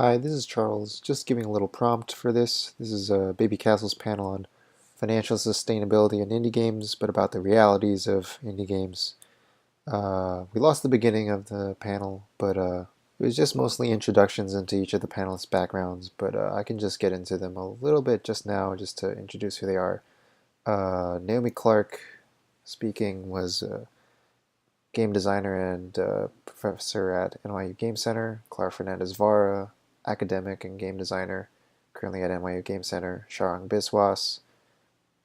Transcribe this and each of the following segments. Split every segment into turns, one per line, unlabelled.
Hi, this is Charles. Just giving a little prompt for this. This is a Babycastles panel on financial sustainability in indie games, but about the realities of indie games. We lost the beginning of the panel, but it was just mostly introductions into each of the panelists' backgrounds, but I can just get into them a little bit just now, just to introduce who they are. Naomi Clark, speaking, was a game designer and professor at NYU Game Center. Clara Fernandez-Vara, academic and game designer, currently at NYU Game Center. Sharang Biswas,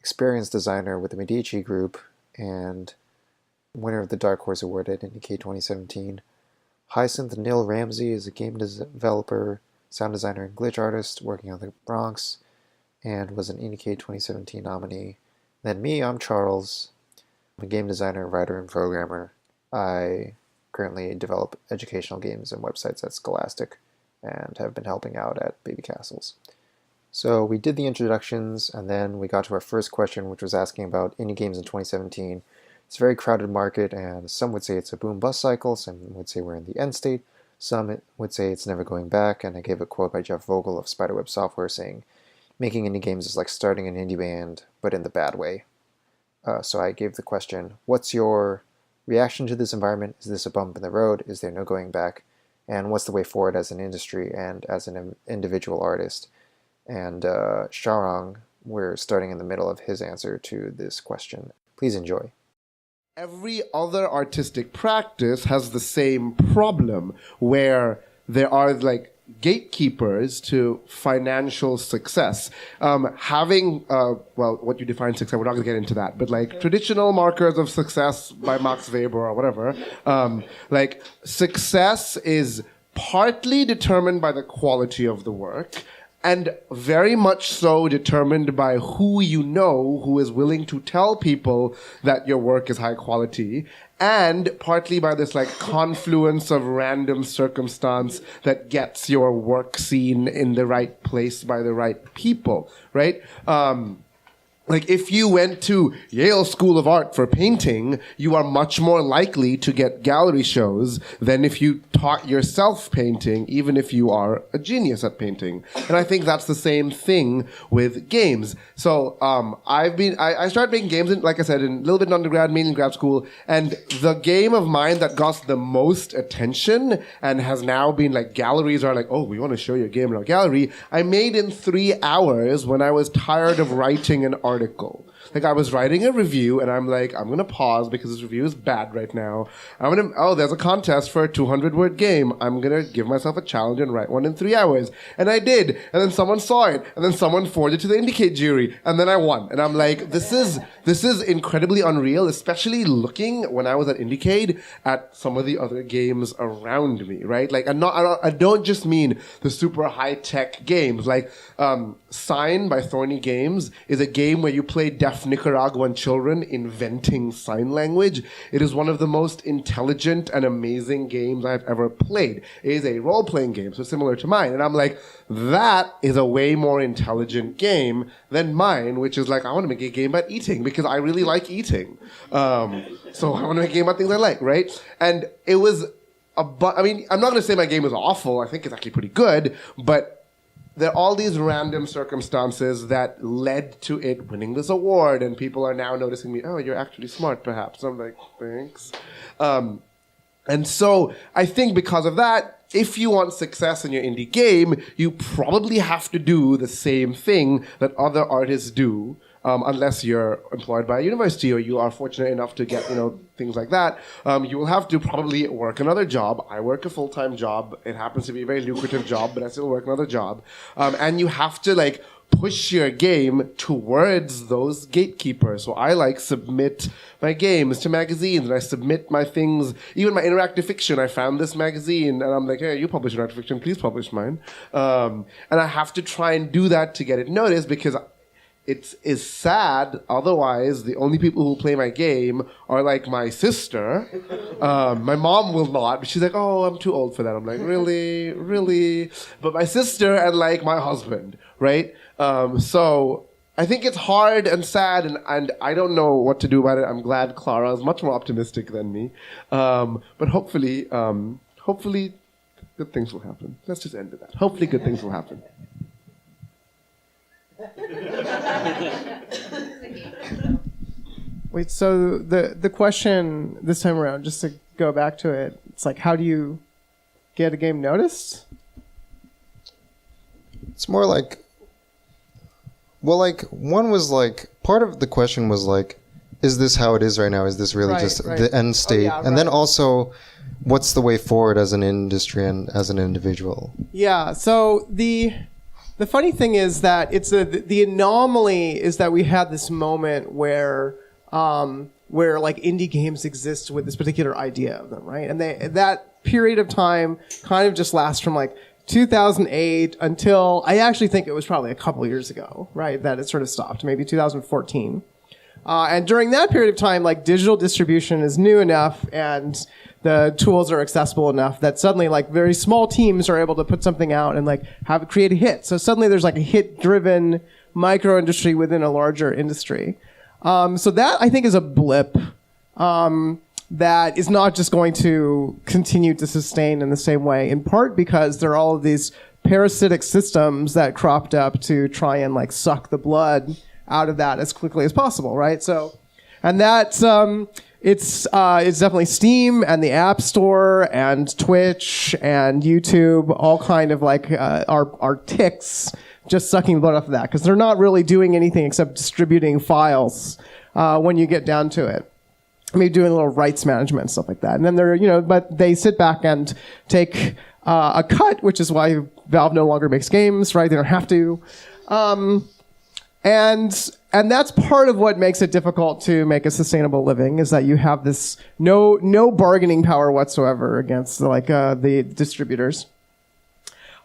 experienced designer with the Medici Group and winner of the Dark Horse Award at Indiecade 2017. Hyacinth Neil Ramsey is a game developer, sound designer, and glitch artist working on the Bronx, and was an Indiecade 2017 nominee. Then me, I'm Charles. I'm a game designer, writer, and programmer. I currently develop educational games and websites at Scholastic and have been helping out at Babycastles. So we did the introductions, and then we got to our first question, which was asking about indie games in 2017. It's a very crowded market, and some would say it's a boom-bust cycle, some would say we're in the end state, some would say it's never going back, and I gave a quote by Jeff Vogel of Spiderweb Software saying, making indie games is like starting an indie band, but in the bad way. So I gave the question, what's your reaction to this environment? Is this a bump in the road? Is there no going back? And what's the way forward as an industry and as an individual artist? And Sharang, we're starting in the middle of his answer to this question. Please enjoy.
Every other artistic practice has the same problem where there are like gatekeepers to financial success. What you define success, we're not going to get into that, but like traditional markers of success by Max Weber or whatever, like success is partly determined by the quality of the work, and very much so determined by who you know who is willing to tell people that your work is high quality, and partly by this like confluence of random circumstance that gets your work seen in the right place by the right people, right? Like if you went to Yale School of Art for painting, you are much more likely to get gallery shows than if you taught yourself painting, even if you are a genius at painting. And I think that's the same thing with games. So I started making games, like I said, in a little bit in undergrad, mainly in grad school. And the game of mine that got the most attention and has now been like galleries are like, oh, we want to show you a game in our gallery, I made in 3 hours when I was tired of writing an article. Like I was writing a review and I'm like, I'm going to pause because this review is bad right now. There's a contest for a 200-word game. I'm going to give myself a challenge and write one in 3 hours. And I did. And then someone saw it. And then someone forwarded it to the Indiecade jury. And then I won. And I'm like, this is incredibly unreal, especially looking when I was at Indiecade at some of the other games around me, right? Like I don't just mean the super high-tech games. Like Sign by Thorny Games is a game where you play deaf Nicaraguan children inventing sign language. It is one of the most intelligent and amazing games I've ever played. It is a role-playing game, so similar to mine. And I'm like, that is a way more intelligent game than mine, which is like, I want to make a game about eating because I really like eating. So I want to make a game about things I like, right? And it was I'm not going to say my game was awful. I think it's actually pretty good, but there are all these random circumstances that led to it winning this award, and people are now noticing me, oh, you're actually smart, perhaps. I'm like, thanks. And so I think because of that, if you want success in your indie game, you probably have to do the same thing that other artists do, unless you're employed by a university or you are fortunate enough to get, things like that. You will have to probably work another job. I work a full-time job. It happens to be a very lucrative job, but I still work another job. And you have to push your game towards those gatekeepers. So I submit my games to magazines, and I submit my things, even my interactive fiction. I found this magazine, and I'm like, hey, you publish interactive fiction, please publish mine. And I have to try and do that to get it noticed because it is sad. Otherwise, the only people who play my game are my sister. My mom will not. But she's like, oh, I'm too old for that. I'm like, really? Really? But my sister and my husband, right? So I think it's hard and sad, and I don't know what to do about it. I'm glad Clara is much more optimistic than me. But hopefully Good things will happen. Let's just end with that. Hopefully good things will happen.
Wait, so the question this time around, just to go back to it, it's like, how do you get a game noticed?
It's more like, well, like, one was like, part of the question was like, is this how it is right now? Is this really just the end state? And then also, what's the way forward as an industry and as an individual?
Yeah, so the funny thing is that it's the anomaly is that we had this moment where like indie games exist with this particular idea of them, right? And that period of time kind of just lasts from like 2008 until, I actually think it was probably a couple years ago, right, that it sort of stopped, maybe 2014. And during that period of time, like, digital distribution is new enough and the tools are accessible enough that suddenly, like, very small teams are able to put something out and, like, create a hit. So suddenly there's, like, a hit-driven micro industry within a larger industry. So that, I think, is a blip that is not just going to continue to sustain in the same way, in part because there are all of these parasitic systems that cropped up to try and, like, suck the blood out of that as quickly as possible, right? So, and that's, it's definitely Steam and the App Store and Twitch and YouTube, all kind of like, are ticks just sucking the blood off of that, because they're not really doing anything except distributing files, when you get down to it. Maybe doing a little rights management and stuff like that. And then they're, but they sit back and take, a cut, which is why Valve no longer makes games, right? They don't have to. And that's part of what makes it difficult to make a sustainable living, is that you have this no bargaining power whatsoever against the distributors.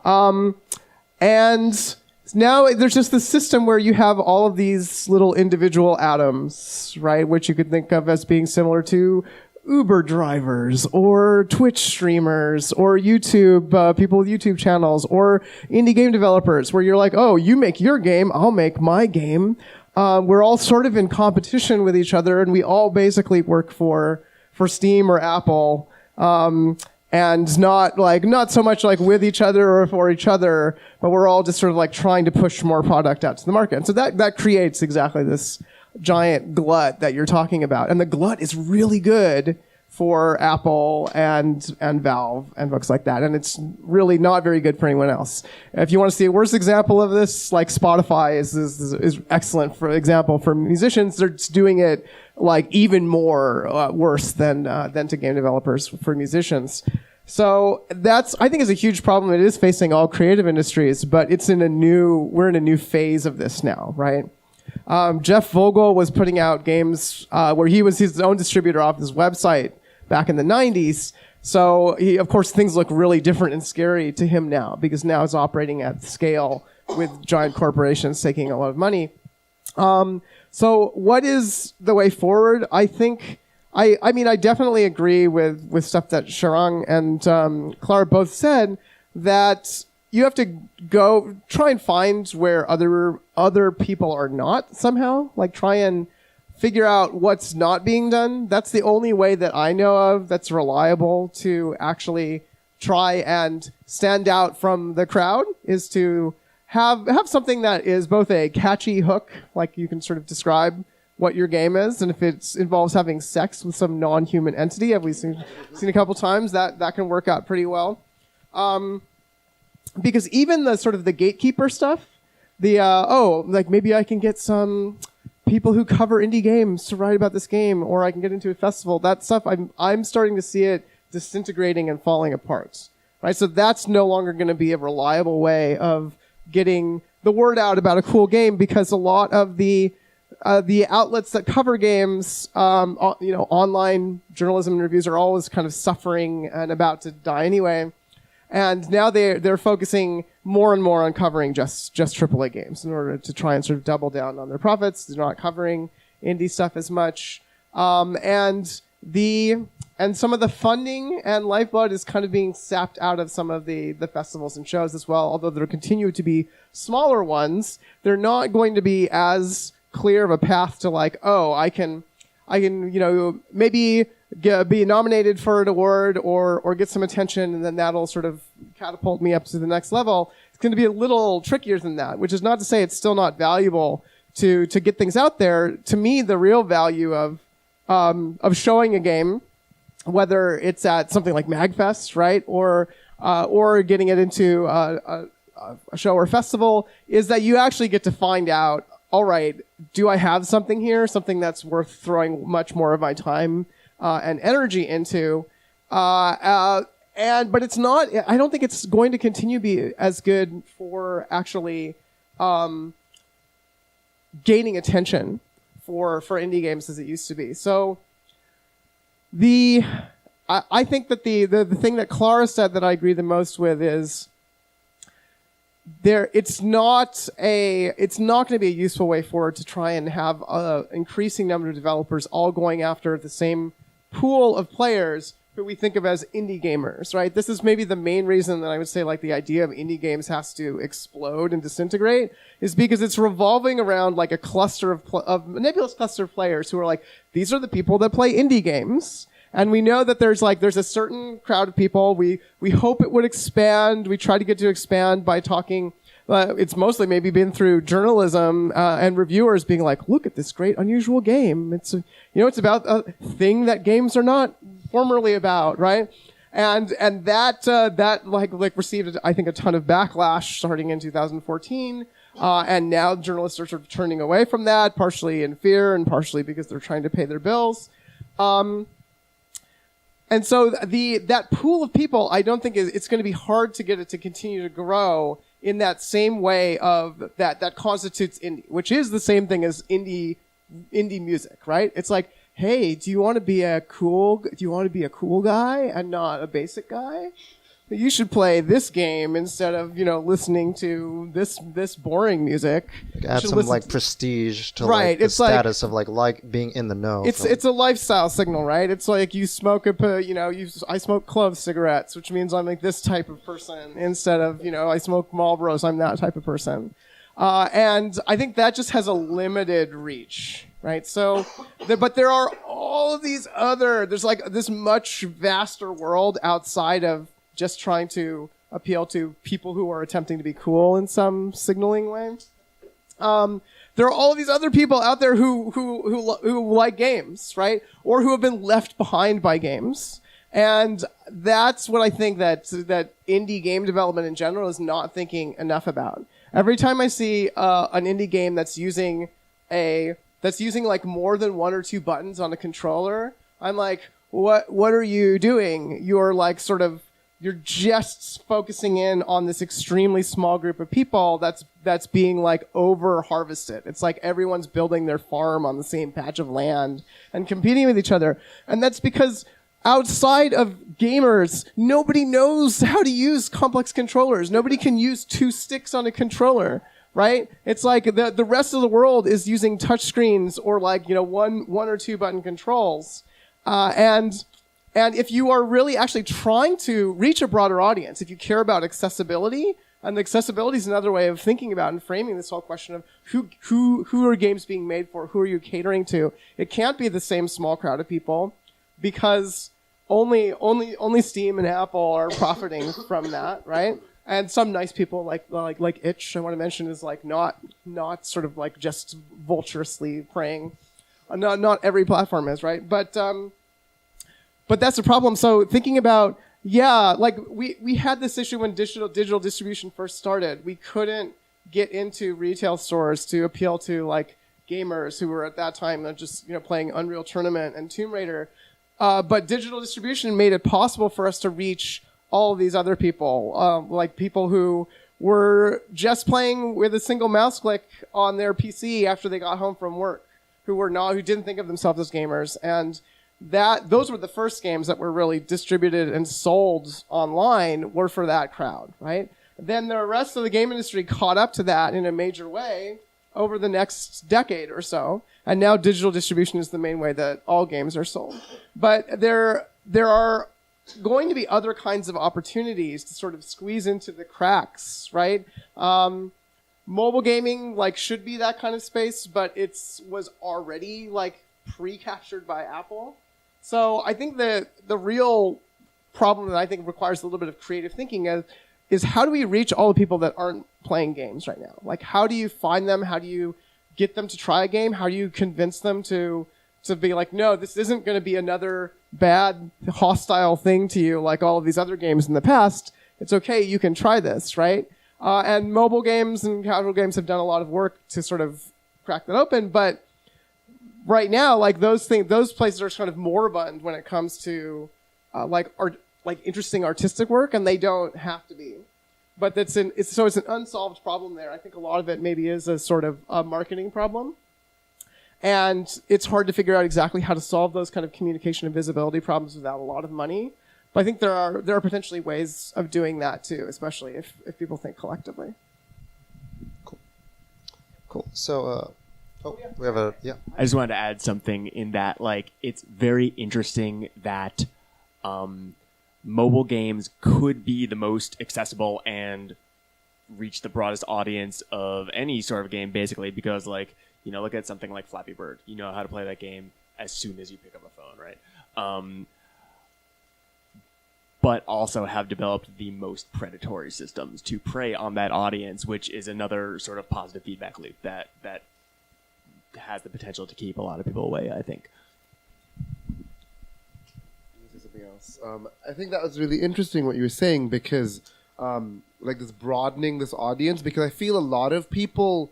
And now there's just this system where you have all of these little individual atoms, right, which you could think of as being similar to Uber drivers or Twitch streamers or YouTube, people with YouTube channels, or indie game developers, where you're like, oh, you make your game, I'll make my game. We're all sort of in competition with each other, and we all basically work for Steam or Apple, and not so much like with each other or for each other, but we're all just sort of like trying to push more product out to the market. And so that creates exactly this giant glut that you're talking about. And the glut is really good for Apple and Valve and folks like that. And it's really not very good for anyone else. If you want to see a worse example of this, like Spotify is excellent for example for musicians. They're just doing it like even more worse than to game developers for musicians. So that's, I think, is a huge problem. It is facing all creative industries, but we're in a new phase of this now, right? Jeff Vogel was putting out games where he was his own distributor off his website back in the 90s. So of course, things look really different and scary to him now, because now it's operating at scale with giant corporations taking a lot of money. So what is the way forward? I think, I mean, I definitely agree with stuff that Sharang and Clara both said, that you have to go try and find where other people are not somehow, like try and figure out what's not being done. That's the only way that I know of that's reliable to actually try and stand out from the crowd, is to have something that is both a catchy hook, like you can sort of describe what your game is, and if it involves having sex with some non-human entity, have we seen a couple times, that can work out pretty well. Because even the sort of the gatekeeper stuff, like maybe I can get some people who cover indie games to write about this game, or I can get into a festival, that stuff, I'm starting to see it disintegrating and falling apart, right? So that's no longer going to be a reliable way of getting the word out about a cool game, because a lot of the outlets that cover games, online journalism and reviews are always kind of suffering and about to die anyway. And now they're focusing more and more on covering just AAA games in order to try and sort of double down on their profits. They're not covering indie stuff as much. And some of the funding and lifeblood is kind of being sapped out of some of the festivals and shows as well. Although there continue to be smaller ones, they're not going to be as clear of a path to like, oh, I can I can, maybe be nominated for an award or get some attention, and then that'll sort of catapult me up to the next level. It's going to be a little trickier than that, which is not to say it's still not valuable to get things out there. To me, the real value of showing a game, whether it's at something like MagFest, right, or getting it into a show or festival, is that you actually get to find out, all right, do I have something here, something that's worth throwing much more of my time and energy into? But it's not, I don't think it's going to continue to be as good for actually gaining attention for indie games as it used to be. So I think that the thing that Clara said that I agree the most with is it's not going to be a useful way forward to try and have an increasing number of developers all going after the same pool of players who we think of as indie gamers, right? This is maybe the main reason that I would say like the idea of indie games has to explode and disintegrate, is because it's revolving around like a cluster of nebulous cluster of players who are like, these are the people that play indie games. And we know that there's a certain crowd of people. We hope it would expand. We try to get to expand by talking. It's mostly maybe been through journalism and reviewers being like, look at this great unusual game. It's about a thing that games are not formerly about, right? And that received, I think, a ton of backlash starting in 2014. And now journalists are sort of turning away from that, partially in fear and partially because they're trying to pay their bills. And so that pool of people, I don't think it's going to be hard to get it to continue to grow in that same way of that constitutes indie, which is the same thing as indie music, right? It's like, hey, do you want to be a cool guy and not a basic guy? You should play this game instead of, listening to this boring music.
Add some prestige to
right.
the
it's
status of like being in the know.
It's a lifestyle signal, right? It's like you smoke I smoke clove cigarettes, which means I'm like this type of person instead of, I smoke Marlboros, I'm that type of person. And I think that just has a limited reach, right? So, but there are all of these there's like this much vaster world outside of just trying to appeal to people who are attempting to be cool in some signaling way. There are all of these other people out there who like games, right? Or who have been left behind by games. And that's what I think that indie game development in general is not thinking enough about. Every time I see an indie game that's using like more than one or two buttons on a controller, I'm like, what are you doing? You're just focusing in on this extremely small group of people that's being like over-harvested. It's like everyone's building their farm on the same patch of land and competing with each other. And that's because outside of gamers, nobody knows how to use complex controllers. Nobody can use two sticks on a controller, right? It's like the rest of the world is using touchscreens or like, one or two button controls. And if you are really actually trying to reach a broader audience, if you care about accessibility, and accessibility is another way of thinking about and framing this whole question of who are games being made for, who are you catering to? It can't be the same small crowd of people because only Steam and Apple are profiting from that, right? And some nice people like Itch, I want to mention, is like not sort of like just vulturously preying. Not every platform is, right? But that's the problem. So thinking about, we had this issue when digital distribution first started. We couldn't get into retail stores to appeal to like gamers who were at that time just playing Unreal Tournament and Tomb Raider. But digital distribution made it possible for us to reach all of these other people, like people who were just playing with a single mouse click on their PC after they got home from work, who didn't think of themselves as gamers. And those were the first games that were really distributed and sold online were for that crowd, right? Then the rest of the game industry caught up to that in a major way over the next decade or so. And now digital distribution is the main way that all games are sold. But there are going to be other kinds of opportunities to sort of squeeze into the cracks, right? Mobile gaming should be that kind of space, but was already pre-captured by Apple. So I think that the real problem that I think requires a little bit of creative thinking is how do we reach all the people that aren't playing games right now? Like, how do you find them? How do you get them to try a game? How do you convince them to be like, no, this isn't going to be another bad, hostile thing to you like all of these other games in the past. It's okay, you can try this, right? And mobile games and casual games have done a lot of work to sort of crack that open, but right now, like those places are kind of moribund when it comes to like interesting artistic work, and they don't have to be. But it's an unsolved problem there. I think a lot of it maybe is a sort of a marketing problem, and it's hard to figure out exactly how to solve those kind of communication and visibility problems without a lot of money. But I think there are potentially ways of doing that too, especially if people think collectively.
Cool. So, we have a
I just wanted to add something in that, like, it's very interesting that mobile games could be the most accessible and reach the broadest audience of any sort of game, basically, because, like, you know, look at something like Flappy Bird. You know how to play that game as soon as you pick up a phone, right? But also have developed the most predatory systems to prey on that audience, which is another sort of positive feedback loop that has the potential to keep a lot of people away, I think.
Something else. I think that was really interesting what you were saying, because like this broadening this audience, because I feel a lot of people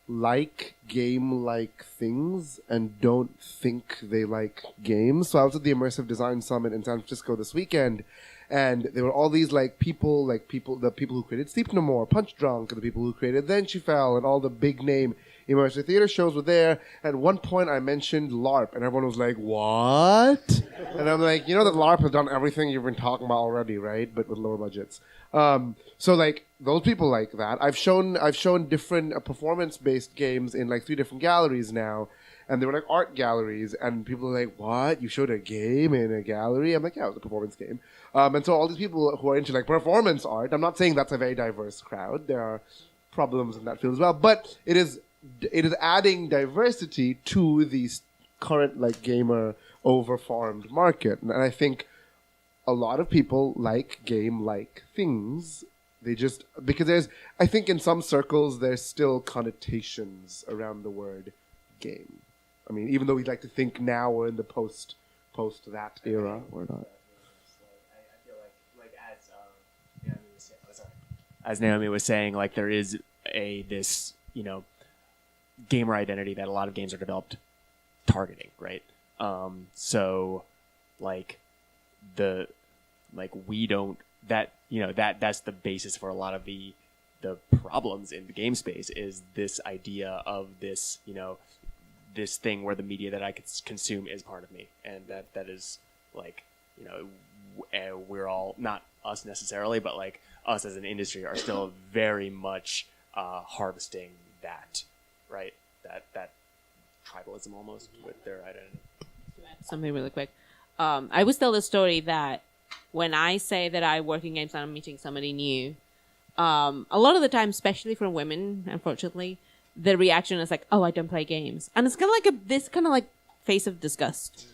like game-like things and don't think they like games. So I was at the Immersive Design Summit in San Francisco this weekend, and there were all these the people who created Sleep No More, Punch Drunk, and the people who created Then She Fell, and all the big name immersive theater shows were there. At one point I mentioned LARP, and everyone was like, what? And I'm like, you know that LARP has done everything you've been talking about already, right? But with lower budgets. So like those people like that. I've shown different performance-based games in like 3 different galleries now, and they were like art galleries, and people are like, what? You showed a game in a gallery? I'm like, yeah, it was a performance game. And so all these people who are into like performance art, I'm not saying that's a very diverse crowd. There are problems in that field as well, but it is adding diversity to the current like gamer overfarmed market. And I think a lot of people like game-like things. They just, because I think in some circles there's still connotations around the word game. I mean, even though we'd like to think now we're in the post that era, we're not.
I feel like as Naomi was saying, like there is this, you know, gamer identity that a lot of games are developed targeting, right? So like we don't, that, you know, that's the basis for a lot of the problems in the game space, is this idea of this, you know, this thing where the media that I could consume is part of me, and that is like, you know, we're all, not us necessarily, but like us as an industry are still very much harvesting that, right? That tribalism almost with their identity.
Something really quick. I always tell the story that when I say that I work in games and I'm meeting somebody new, a lot of the time, especially from women, unfortunately, the reaction is like, "Oh, I don't play games," and it's kind of like this kind of like face of disgust.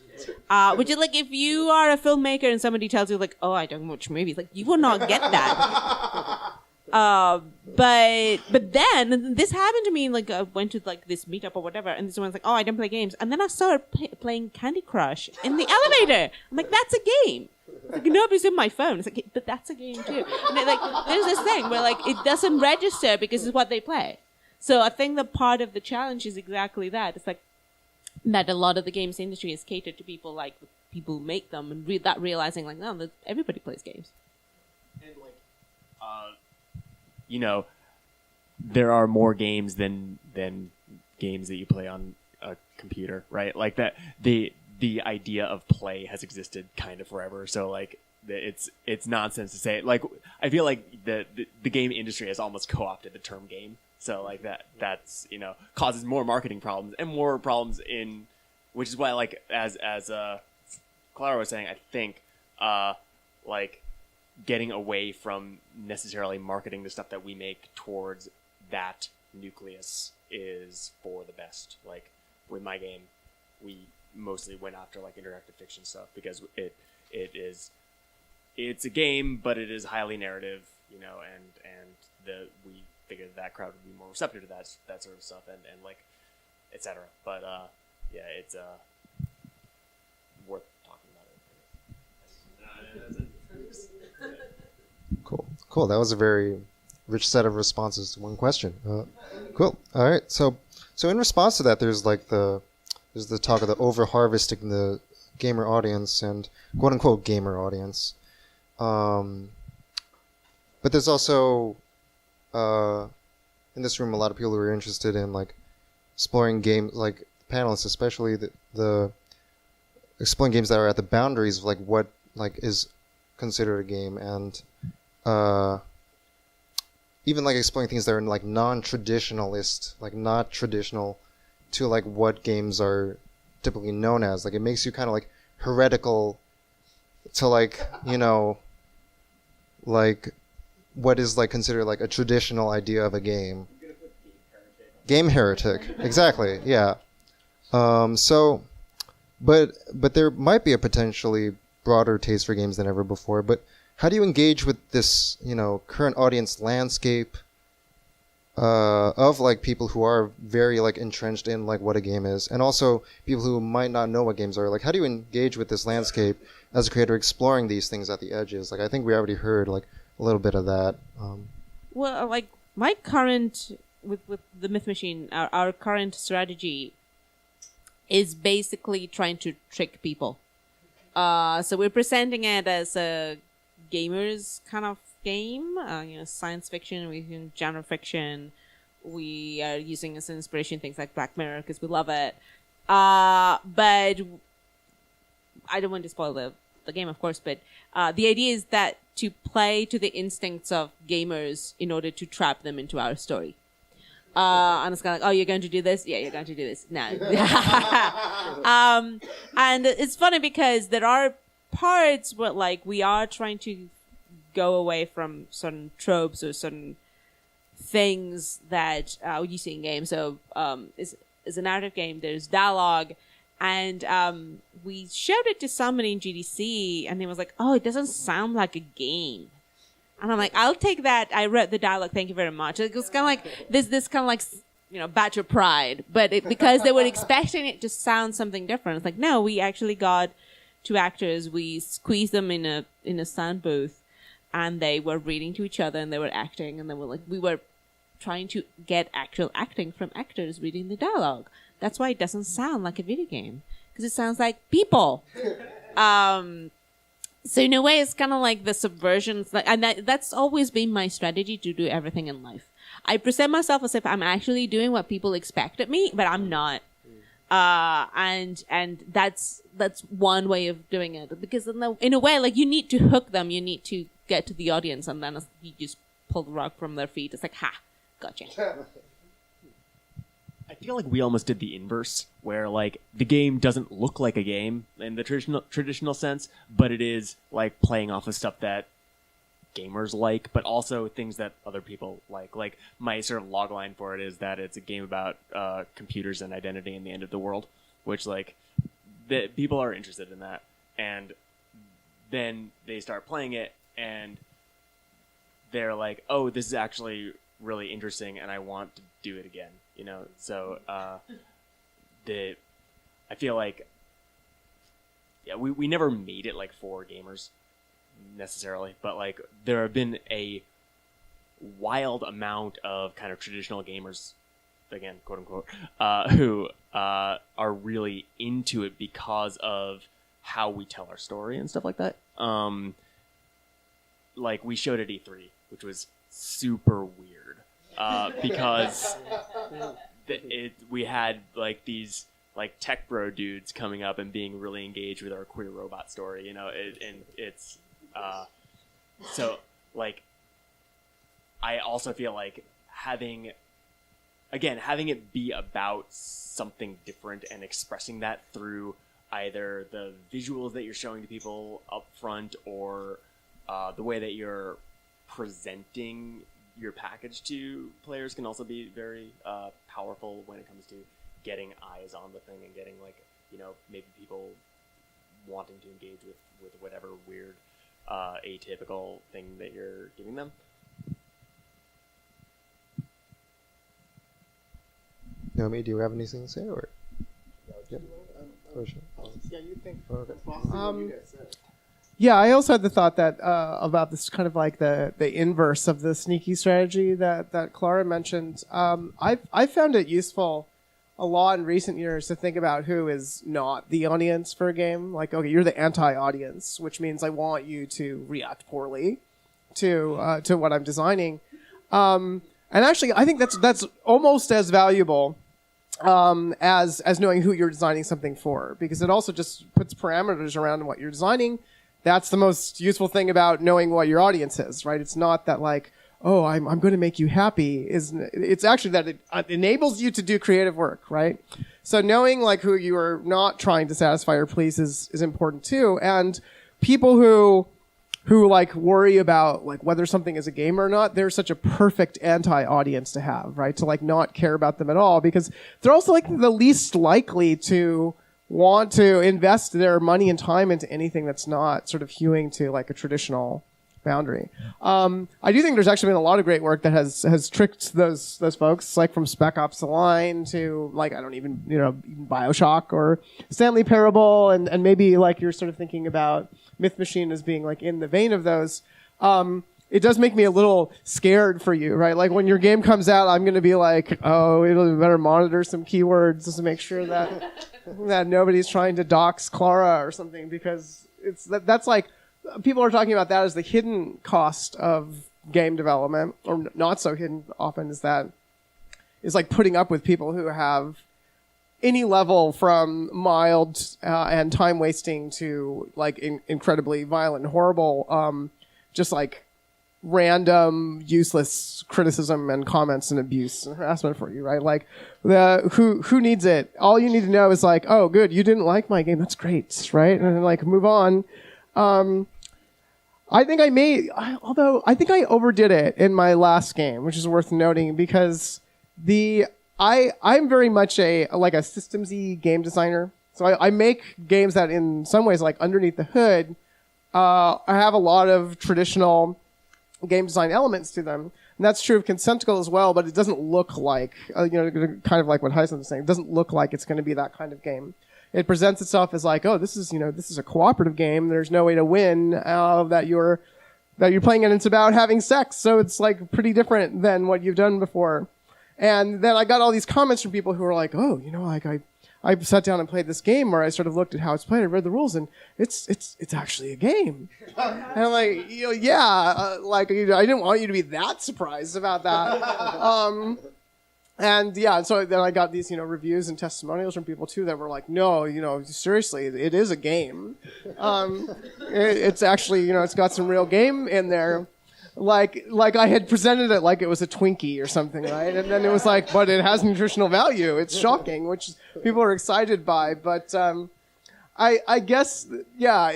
Which is like, if you are a filmmaker and somebody tells you like, "Oh, I don't watch movies," like you will not get that. But then this happened to me. Like I went to like this meetup or whatever, and this one's like, "Oh, I don't play games," and then I started playing Candy Crush in the elevator. I'm like, "That's a game." Like, nobody's in my phone. It's like, but that's a game too. And like, there's this thing where like it doesn't register because it's what they play. So I think that part of the challenge is exactly that. It's like that a lot of the games industry is catered to people like people who make them, and realizing like, no, everybody plays games.
And like, you know, there are more games than games that you play on a computer, right? Like that the idea of play has existed kind of forever. So like it's nonsense to say. Like I feel like the game industry has almost co-opted the term game. So like that's, you know, causes more marketing problems and more problems in, which is why like as Clara was saying, I think like getting away from necessarily marketing the stuff that we make towards that nucleus is for the best. Like with my game, we mostly went after like interactive fiction stuff because it's a game, but it is highly narrative, you know, and we figured that crowd would be more receptive to that sort of stuff and like etc. But yeah, it's worth talking about it.
Cool. That was a very rich set of responses to one question. Cool. All right. So in response to that, there's the talk of the overharvesting the gamer audience and quote unquote gamer audience. But there's also in this room a lot of people who are interested in like exploring games, like panelists especially, the exploring games that are at the boundaries of like what like is considered a game, and even like exploring things that are like non-traditionalist, like not traditional to like what games are typically known as. Like it makes you kind of like heretical to like, you know, like what is like considered like a traditional idea of a game. Game heretic, exactly, yeah. So, but there might be a potentially broader taste for games than ever before. But how do you engage with this, you know, current audience landscape of like people who are very like entrenched in like what a game is, and also people who might not know what games are? Like, how do you engage with this landscape as a creator, exploring these things at the edges? Like, I think we already heard like a little bit of that.
Well, like my current with the Myth Machine, our current strategy is basically trying to trick people. So we're presenting it as a gamers kind of game, you know, science fiction, we're using genre fiction. We are using as an inspiration things like Black Mirror because we love it. But I don't want to spoil the game, of course, but the idea is that to play to the instincts of gamers in order to trap them into our story. And it's kind of like, oh, you're going to do this? Yeah, you're going to do this. No. And it's funny because there are parts where like we are trying to go away from certain tropes or certain things that you see in games. So it's a narrative game. There's dialogue. And we showed it to somebody in GDC, and they was like, oh, it doesn't sound like a game. And I'm like, I'll take that. I read the dialogue. Thank you very much. It was kind of like this kind of like, you know, batch of pride. But because they were expecting it to sound something different. It's like, no, we actually got two actors. We squeezed them in a sound booth, and they were reading to each other, and they were acting, and they were like, we were trying to get actual acting from actors reading the dialogue. That's why it doesn't sound like a video game, because it sounds like people. So in a way, it's kind of like the subversion, and that's always been my strategy to do everything in life. I present myself as if I'm actually doing what people expect of me, but I'm not. And that's one way of doing it, because in a way, like you need to hook them, you need to get to the audience, and then you just pull the rug from their feet. It's like, ha, gotcha.
I feel like we almost did the inverse, where like the game doesn't look like a game in the traditional sense, but it is like playing off of stuff that gamers like, but also things that other people like. Like my sort of logline for it is that it's a game about computers and identity and the end of the world, which like people are interested in that, and then they start playing it and they're like, oh, this is actually really interesting, and I want to do it again. You know, so I feel like, yeah, we never made it like for gamers necessarily, but like there have been a wild amount of kind of traditional gamers, again, quote unquote, who are really into it because of how we tell our story and stuff like that. Like we showed at E3, which was super weird. Because we had like these like tech bro dudes coming up and being really engaged with our queer robot story, you know, and it's so like I also feel like having it be about something different and expressing that through either the visuals that you're showing to people up front or the way that you're presenting your package to players can also be very powerful when it comes to getting eyes on the thing and getting like maybe people wanting to engage with whatever weird, atypical thing that you're giving them.
Naomi, do you have anything to say, or? Yep. Oh, sure.
Yeah, you think.
Okay.
Yeah, I also had the thought that about this kind of like the inverse of the sneaky strategy that Clara mentioned. I found it useful a lot in recent years to think about who is not the audience for a game. Like, okay, you're the anti-audience, which means I want you to react poorly to what I'm designing. And actually, I think that's almost as valuable as knowing who you're designing something for, because it also just puts parameters around what you're designing. That's the most useful thing about knowing what your audience is, right? It's not that like, oh, I'm going to make you happy. It's actually that it enables you to do creative work, right? So knowing like who you are not trying to satisfy or please is important too. And people who like worry about like whether something is a game or not, they're such a perfect anti-audience to have, right? To like not care about them at all, because they're also like the least likely to want to invest their money and time into anything that's not sort of hewing to like a traditional boundary. I do think there's actually been a lot of great work that has tricked those folks, like from Spec Ops: The Line to like, I don't even, even BioShock or Stanley Parable, and maybe like you're sort of thinking about Myth Machine as being like in the vein of those. It does make me a little scared for you, right? Like when your game comes out, I'm going to be like, oh, it'll better monitor some keywords just to make sure that nobody's trying to dox Clara or something, because that's like, people are talking about that as the hidden cost of game development, or not so hidden often, is like putting up with people who have any level from mild and time wasting to like incredibly violent and horrible, just like random useless criticism and comments and abuse and harassment for you, right? Like who needs it? All you need to know is like, oh, good, you didn't like my game, that's great, right? And then like move on. I think I think I overdid it in my last game, which is worth noting, because I'm very much a systems-y game designer. So I make games that in some ways, like underneath the hood, I have a lot of traditional game design elements to them. And that's true of Conceptual as well, but it doesn't look like, kind of like what Heisen was saying, it doesn't look like it's going to be that kind of game. It presents itself as like, oh, this is a cooperative game. There's no way to win that you're playing, and it's about having sex. So it's like pretty different than what you've done before. And then I got all these comments from people who were like, oh, like I sat down and played this game where I sort of looked at how it's played, I read the rules, and it's actually a game. And I'm like, yeah, I didn't want you to be that surprised about that. And yeah, so then I got these, reviews and testimonials from people too that were like, no, seriously, it is a game. It's actually, it's got some real game in there. Like I had presented it like it was a Twinkie or something, right? And then it was like, but it has nutritional value. It's shocking, which people are excited by. But I guess, yeah,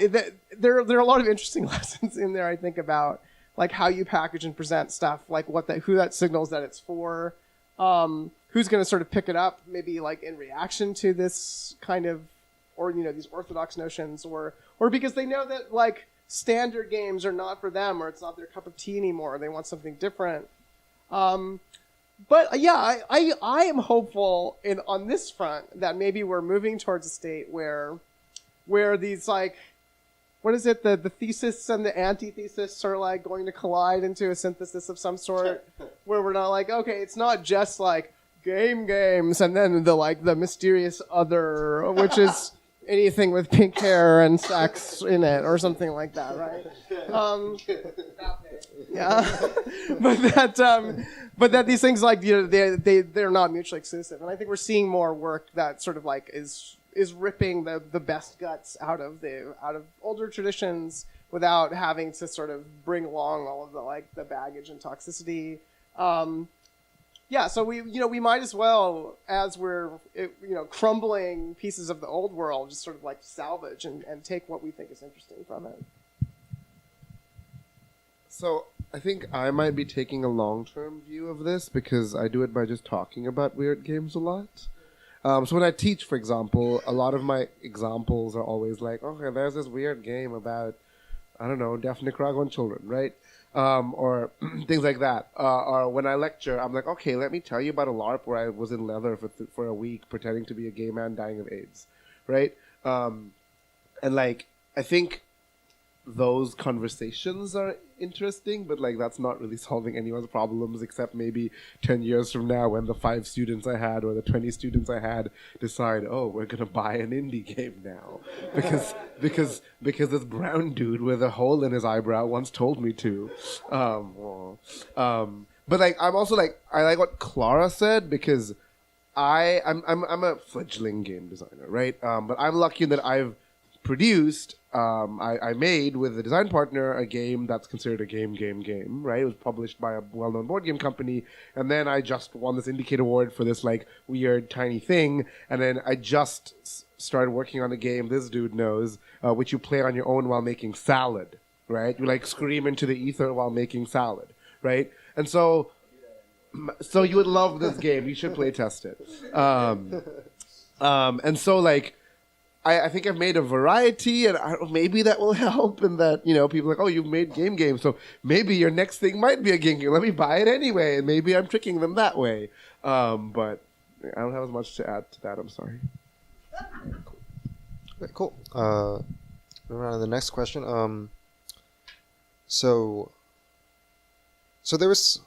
there are a lot of interesting lessons in there, I think, about like how you package and present stuff, like who that signals that it's for. Who's going to sort of pick it up, maybe like in reaction to this kind of, or these orthodox notions, or because they know that like standard games are not for them, or it's not their cup of tea anymore. They want something different. But yeah, I am hopeful on this front that maybe we're moving towards a state where these like, what is it? The thesis and the antithesis are like going to collide into a synthesis of some sort, where we're not like, okay, it's not just like games, and then the mysterious other, which is anything with pink hair and sex in it, or something like that, right? Yeah, but that these things like they're not mutually exclusive, and I think we're seeing more work that sort of like is ripping the best guts out of older traditions without having to sort of bring along all of the baggage and toxicity. Yeah, so we might as well, as we're crumbling pieces of the old world, just sort of like salvage and take what we think is interesting from it.
So I think I might be taking a long-term view of this, because I do it by just talking about weird games a lot. So when I teach, for example, a lot of my examples are always like, okay, there's this weird game about, I don't know, deaf Nicaraguan children, right? Or things like that. Or when I lecture, I'm like, okay, let me tell you about a LARP where I was in leather for a week pretending to be a gay man dying of AIDS, right? And like, I think those conversations are interesting, but like that's not really solving anyone's problems except maybe 10 years from now when the 5 students I had or the 20 students I had decide, oh, we're gonna buy an indie game now because this brown dude with a hole in his eyebrow once told me to. But like I'm also like I like what Clara said because I'm a fledgling game designer, right? But I'm lucky that I've produced, I made with a design partner a game that's considered a game, right? It was published by a well-known board game company, and then I just won this Indiecade Award for this like weird tiny thing, and then I just started working on a game this dude knows, which you play on your own while making salad, right? You like scream into the ether while making salad, right? And so you would love this game. You should play test it. And so like, I think I've made a variety, and maybe that will help. And that people are like, oh, you've made games, so maybe your next thing might be a game. Let me buy it anyway, and maybe I'm tricking them that way. But I don't have as much to add to that. I'm sorry.
Okay, cool. Moving on to the next question. So there was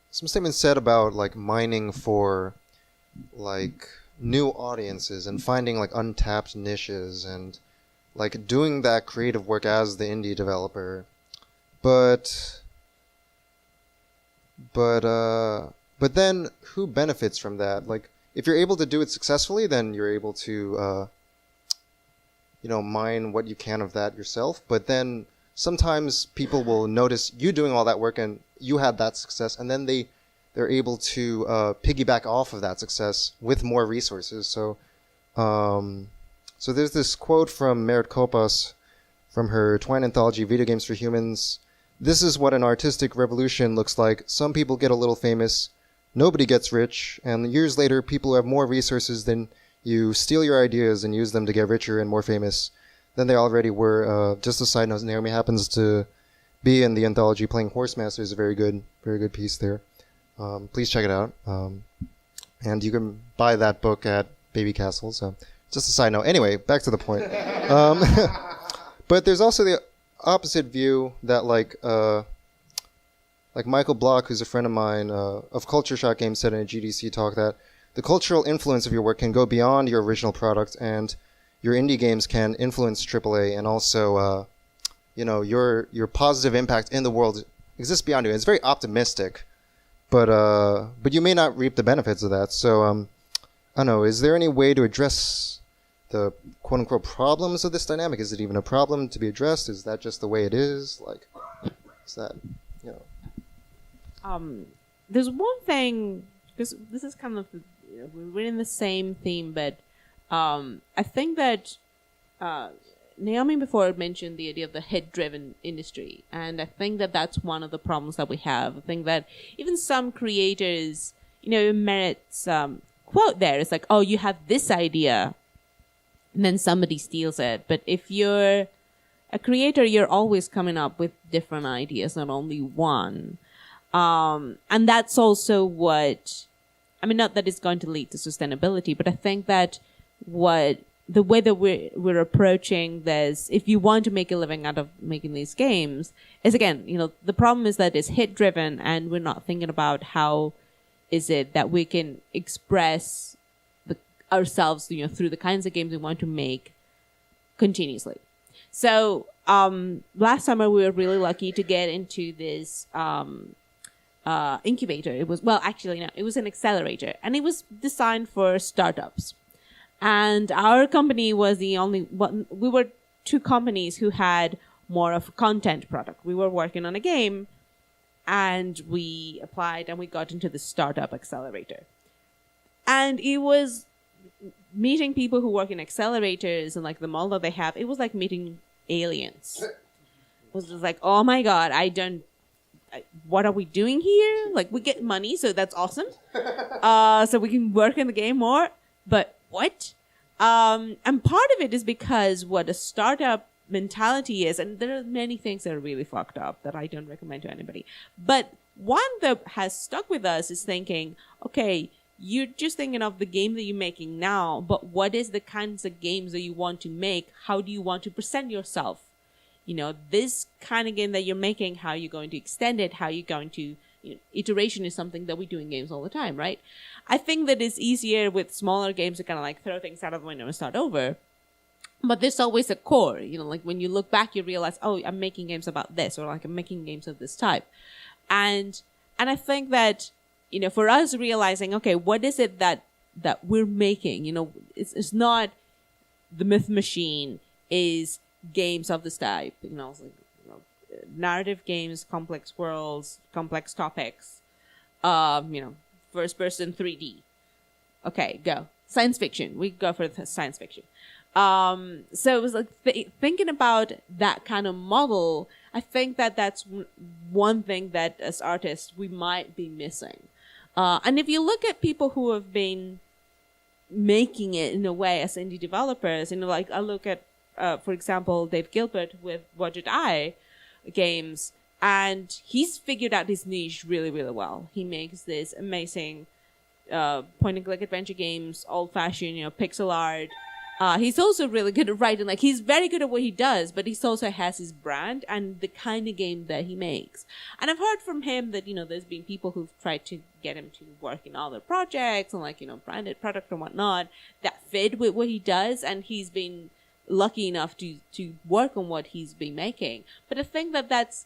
some statements said about like mining for like new audiences and finding like untapped niches and like doing that creative work as the indie developer, but then who benefits from that? Like if you're able to do it successfully, then you're able to mine what you can of that yourself. But then sometimes people will notice you doing all that work and you had that success, and then they're able to piggyback off of that success with more resources. So there's this quote from Merit Kopas from her Twine anthology, Video Games for Humans. This is what an artistic revolution looks like. Some people get a little famous, nobody gets rich, and years later, people who have more resources than you steal your ideas and use them to get richer and more famous than they already were. Just a side note, Naomi happens to be in the anthology playing Horsemaster. Is a very good piece there. Please check it out. And you can buy that book at Babycastles. Just a side note. Anyway, back to the point. But there's also the opposite view that like Michael Block, who's a friend of mine, of Culture Shock Games, said in a GDC talk that the cultural influence of your work can go beyond your original product, and your indie games can influence AAA, and also your positive impact in the world exists beyond you. It's very optimistic. But you may not reap the benefits of that. So I don't know. Is there any way to address the quote unquote problems of this dynamic? Is it even a problem to be addressed? Is that just the way it is? Like, is that
There's one thing, because this is kind of we're in the same theme, but I think that Naomi before mentioned the idea of the hit-driven industry, and I think that that's one of the problems that we have. I think that even some creators, Merit's quote there is like, oh, you have this idea, and then somebody steals it. But if you're a creator, you're always coming up with different ideas, not only one. And that's also what, not that it's going to lead to sustainability, but I think that the way that we're approaching this, if you want to make a living out of making these games, is again, the problem is that it's hit driven, and we're not thinking about how is it that we can express ourselves, through the kinds of games we want to make continuously. So last summer we were really lucky to get into this incubator. It was it was an accelerator, and it was designed for startups. And our company was the only one. We were 2 companies who had more of a content product. We were working on a game, and we applied and we got into the startup accelerator. And it was meeting people who work in accelerators and like the model that they have. It was like meeting aliens. It was just like, oh my God, what are we doing here? Like, we get money, so that's awesome. So we can work in the game more. But what? And part of it is because what a startup mentality is, and there are many things that are really fucked up that I don't recommend to anybody. But one that has stuck with us is thinking, okay, you're just thinking of the game that you're making now, but what is the kinds of games that you want to make? How do you want to present yourself? You know, this kind of game that you're making, how are you going to extend it? How are you going to, iteration is something that we do in games all the time, right? I think that it's easier with smaller games to kind of like throw things out of the window and start over. But there's always a core, like when you look back, you realize, oh, I'm making games about this, or like I'm making games of this type. And I think that, for us realizing, okay, what is it that we're making? It's not the Myth Machine is games of this type, narrative games, complex worlds, complex topics, first person 3D. Okay, go. Science fiction. We go for the science fiction. So it was like thinking about that kind of model. I think that that's one thing that as artists we might be missing. And if you look at people who have been making it in a way as indie developers, like I look at, for example, Dave Gilbert with Budget Eye games, and he's figured out his niche really, really well. He makes this amazing point-and-click adventure games, old-fashioned, pixel art. He's also really good at writing. Like, he's very good at what he does, but he also has his brand and the kind of game that he makes. And I've heard from him that, there's been people who've tried to get him to work in other projects and, like, branded product and whatnot that fit with what he does. And he's been lucky enough to work on what he's been making. But I think that that's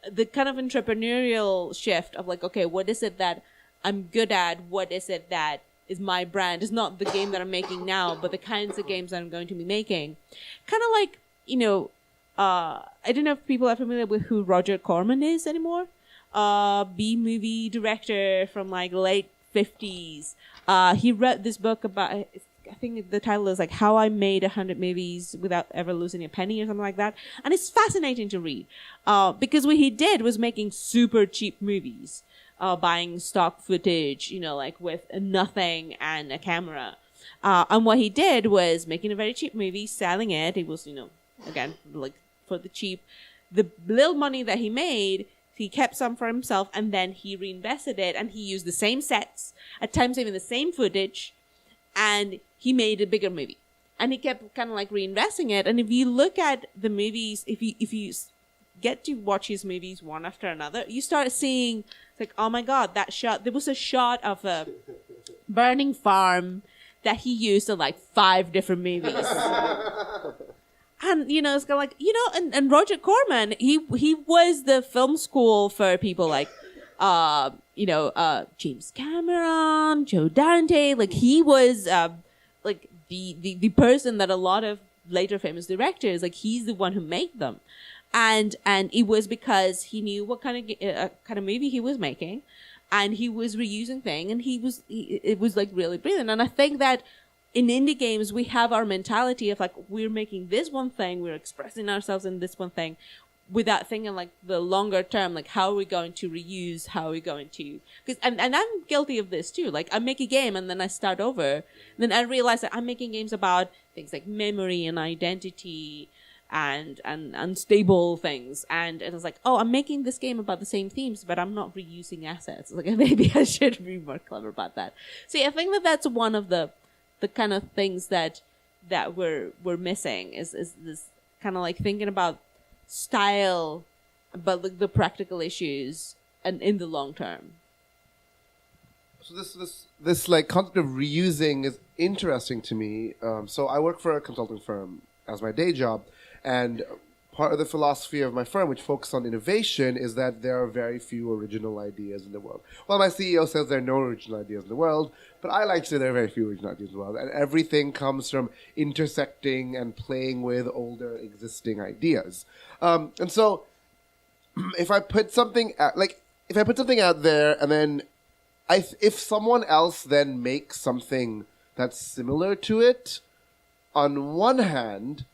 the kind of entrepreneurial shift of, like, okay, what is it that I'm good at? What is it that is my brand? It's not the game that I'm making now, but the kinds of games that I'm going to be making. Kind of like, I don't know if people are familiar with who Roger Corman is anymore. B-movie director from like late 50s. He wrote this book about, I think the title is like How I Made 100 Movies Without Ever Losing a Penny or something like that. And it's fascinating to read. Because what he did was making super cheap movies. Buying stock footage, like with nothing and a camera. And what he did was making a very cheap movie, selling it. It was, again, like for the cheap. The little money that he made, he kept some for himself, and then he reinvested it, and he used the same sets, at times even the same footage, and he made a bigger movie. And he kept kind of like reinvesting it. And if you look at the movies, if you get to watch his movies one after another, you start seeing, it's like, oh my God, that shot, there was a shot of a burning farm that he used in like 5 different movies. And, it's kind of like, and Roger Corman, he was the film school for people like, James Cameron, Joe Dante, like he was, like the person that a lot of later famous directors, like he's the one who made them. And it was because he knew what kind of movie he was making, and he was reusing things, and it was like really brilliant. And I think that in indie games we have our mentality of like, we're making this one thing, we're expressing ourselves in this one thing, without thinking like the longer term, like how are we going to reuse, how are we going to, because and I'm guilty of this too. Like I make a game and then I start over, and then I realize that I'm making games about things like memory and identity and unstable things, and it was like, oh, I'm making this game about the same themes, but I'm not reusing assets. Like maybe I should be more clever about that. So yeah, I think that that's one of the kind of things that we're missing is this kind of like thinking about style, but like the practical issues and in the long term.
So this like concept of reusing is interesting to me. So I work for a consulting firm as my day job. And part of the philosophy of my firm, which focuses on innovation, is that there are very few original ideas in the world. Well, my CEO says there are no original ideas in the world, but I like to say there are very few original ideas in the world. And everything comes from intersecting and playing with older existing ideas. And so if I put something out there and then if someone else then makes something that's similar to it, on one hand,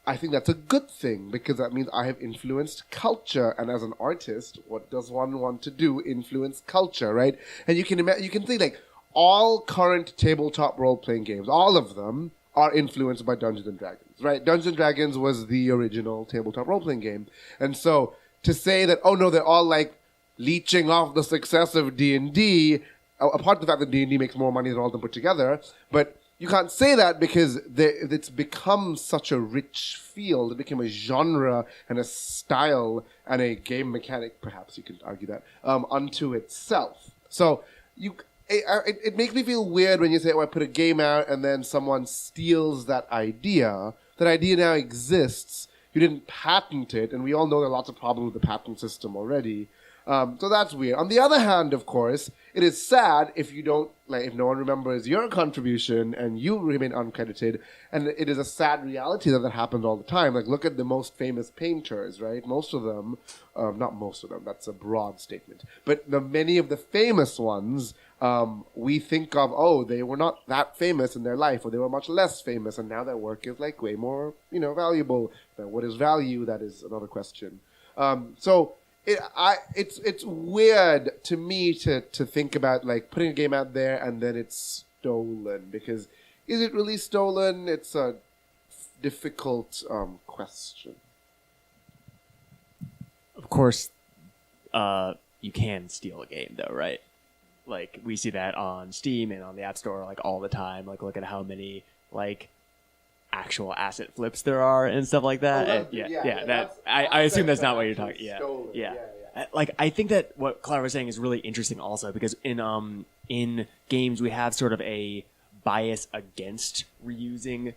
I think that's a good thing, because that means I have influenced culture, and as an artist, what does one want to do? Influence culture, right? And you can think like, all current tabletop role-playing games, all of them, are influenced by Dungeons and Dragons, right? Dungeons and Dragons was the original tabletop role-playing game. And so to say that, oh no, they're all like leeching off the success of D&D, apart from the fact that D&D makes more money than all of them put together, but you can't say that because it's become such a rich field. It became a genre and a style and a game mechanic, perhaps you could argue that, unto itself. So it makes me feel weird when you say, oh, I put a game out and then someone steals that idea. That idea now exists. You didn't patent it, and we all know there are lots of problems with the patent system already. So that's weird. On the other hand, of course, it is sad if you don't, like, if no one remembers your contribution and you remain uncredited, and it is a sad reality that happens all the time. Like, look at the most famous painters, right? Most of them, not most of them, that's a broad statement, but many of the famous ones, we think of, oh, they were not that famous in their life, or they were much less famous, and now their work is, like, way more, valuable. Now, what is value? That is another question. It's weird to me to think about, like, putting a game out there and then it's stolen, because is it really stolen? It's a difficult question.
Of course, you can steal a game, though, right? Like, we see that on Steam and on the App Store, like, all the time. Like, look at how many, like, actual asset flips there are and stuff like that. I assume that's not what you're talking. Yeah. Like, I think that what Clara was saying is really interesting also, because in games we have sort of a bias against reusing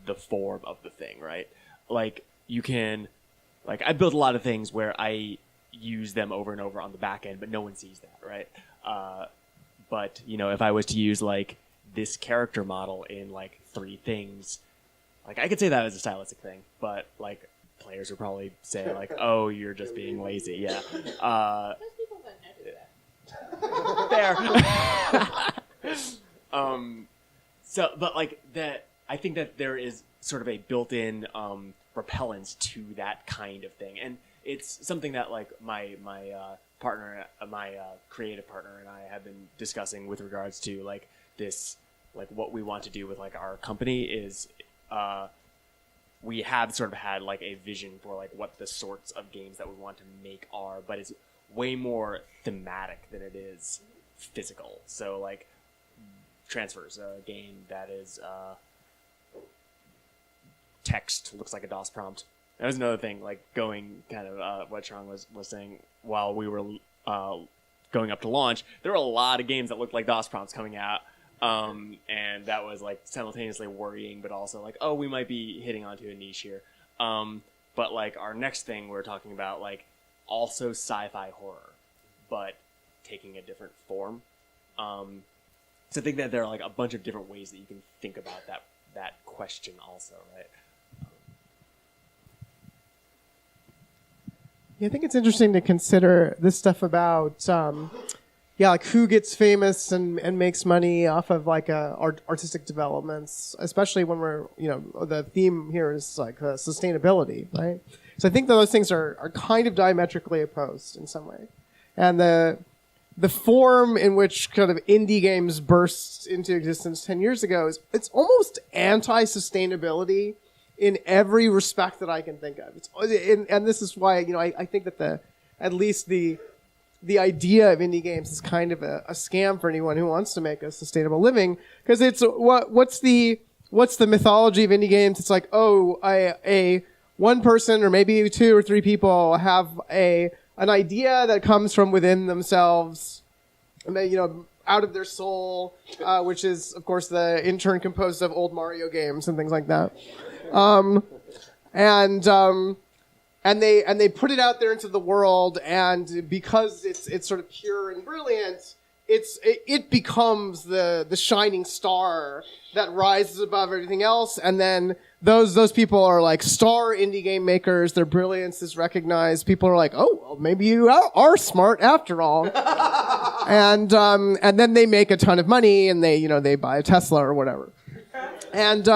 the form of the thing, right? Like, you can, like, I built a lot of things where I use them over and over on the back end, but no one sees that, right? But if I was to use, like, this character model in, like, 3 things, like, I could say that as a stylistic thing, but, like, players would probably say, like, oh, you're just being lazy. Yeah.
Most people don't notice that.
So, but, like, that, I think that there is sort of a built-in repellence to that kind of thing. And it's something that, like, my partner, my creative partner and I have been discussing with regards to, like, this, like, what we want to do with, like, our company is, we have sort of had, like, a vision for, like, what the sorts of games that we want to make are, but it's way more thematic than it is physical. So, like, Transfers, a game that is text, looks like a DOS prompt. That was another thing, like, going kind of what Trang was saying while we were going up to launch. There were a lot of games that looked like DOS prompts coming out. And that was, like, simultaneously worrying, but also like, oh, we might be hitting onto a niche here. But, like, our next thing we're talking about, like, also sci-fi horror, but taking a different form. So I think that there are, like, a bunch of different ways that you can think about that question also, right?
Yeah, I think it's interesting to consider this stuff about like who gets famous and makes money off of, like, artistic developments, especially when we're, the theme here is, like, sustainability, right? So I think that those things are kind of diametrically opposed in some way. And the form in which kind of indie games burst into existence 10 years ago it's almost anti-sustainability in every respect that I can think of. And this is why, I think that at least the idea of indie games is kind of a scam for anyone who wants to make a sustainable living, because it's what's the mythology of indie games? It's like, oh, one person or maybe 2 or 3 people have an idea that comes from within themselves, and they, out of their soul, which is, of course, in turn composed of old Mario games and things like that. And they put it out there into the world, and because it's sort of pure and brilliant, it becomes the shining star that rises above everything else. And then those people are, like, star indie game makers. Their brilliance is recognized. People are like, oh, well, maybe you are smart after all. and then they make a ton of money, and they buy a Tesla or whatever. And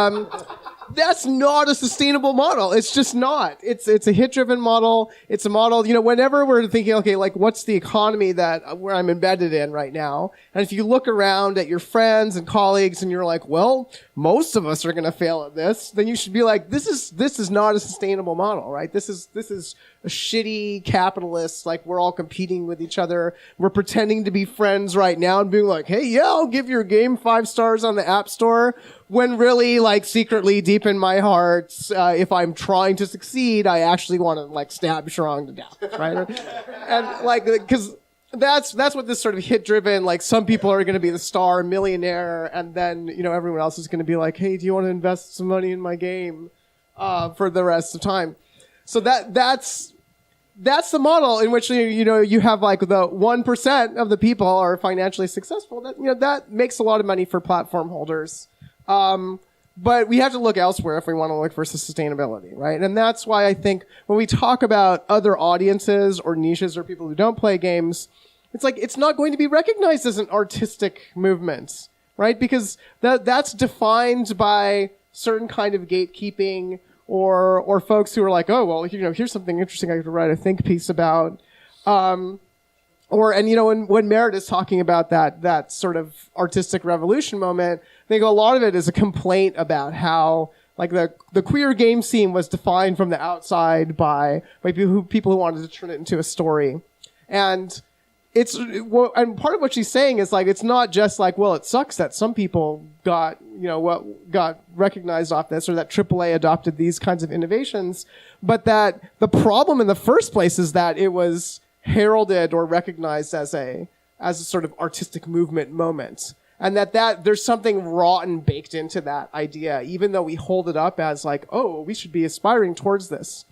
That's not a sustainable model. It's just not. It's a hit-driven model. It's a model, whenever we're thinking, okay, like what's the economy where I'm embedded in right now? And if you look around at your friends and colleagues and you're like, well, most of us are going to fail at this, then you should be like, this is not a sustainable model, right? This is a shitty capitalist, like we're all competing with each other. We're pretending to be friends right now and being like, hey, yeah, I'll give your game 5 stars on the App Store. When really, like, secretly deep in my heart, if I'm trying to succeed, I actually want to, like, stab Sharang to death, right? And, like, because that's what this sort of hit-driven, like, some people are going to be the star millionaire, and then, everyone else is going to be like, hey, do you want to invest some money in my game for the rest of time? So that's the model in which, you have, like, the 1% of the people are financially successful. That makes a lot of money for platform holders. But we have to look elsewhere if we want to look for sustainability, right? And that's why I think when we talk about other audiences or niches or people who don't play games, it's like it's not going to be recognized as an artistic movement, right? Because that's defined by certain kind of gatekeeping or folks who are like, oh, well, here's something interesting I could write a think piece about. When Merritt is talking about that sort of artistic revolution moment, I think a lot of it is a complaint about how, like, the queer game scene was defined from the outside by people who wanted to turn it into a story. And and part of what she's saying is, like, it's not just like, well, it sucks that some people got recognized off this, or that AAA adopted these kinds of innovations, but that the problem in the first place is that it was heralded or recognized as a sort of artistic movement moment. And that there's something rotten baked into that idea, even though we hold it up as like, oh, we should be aspiring towards this.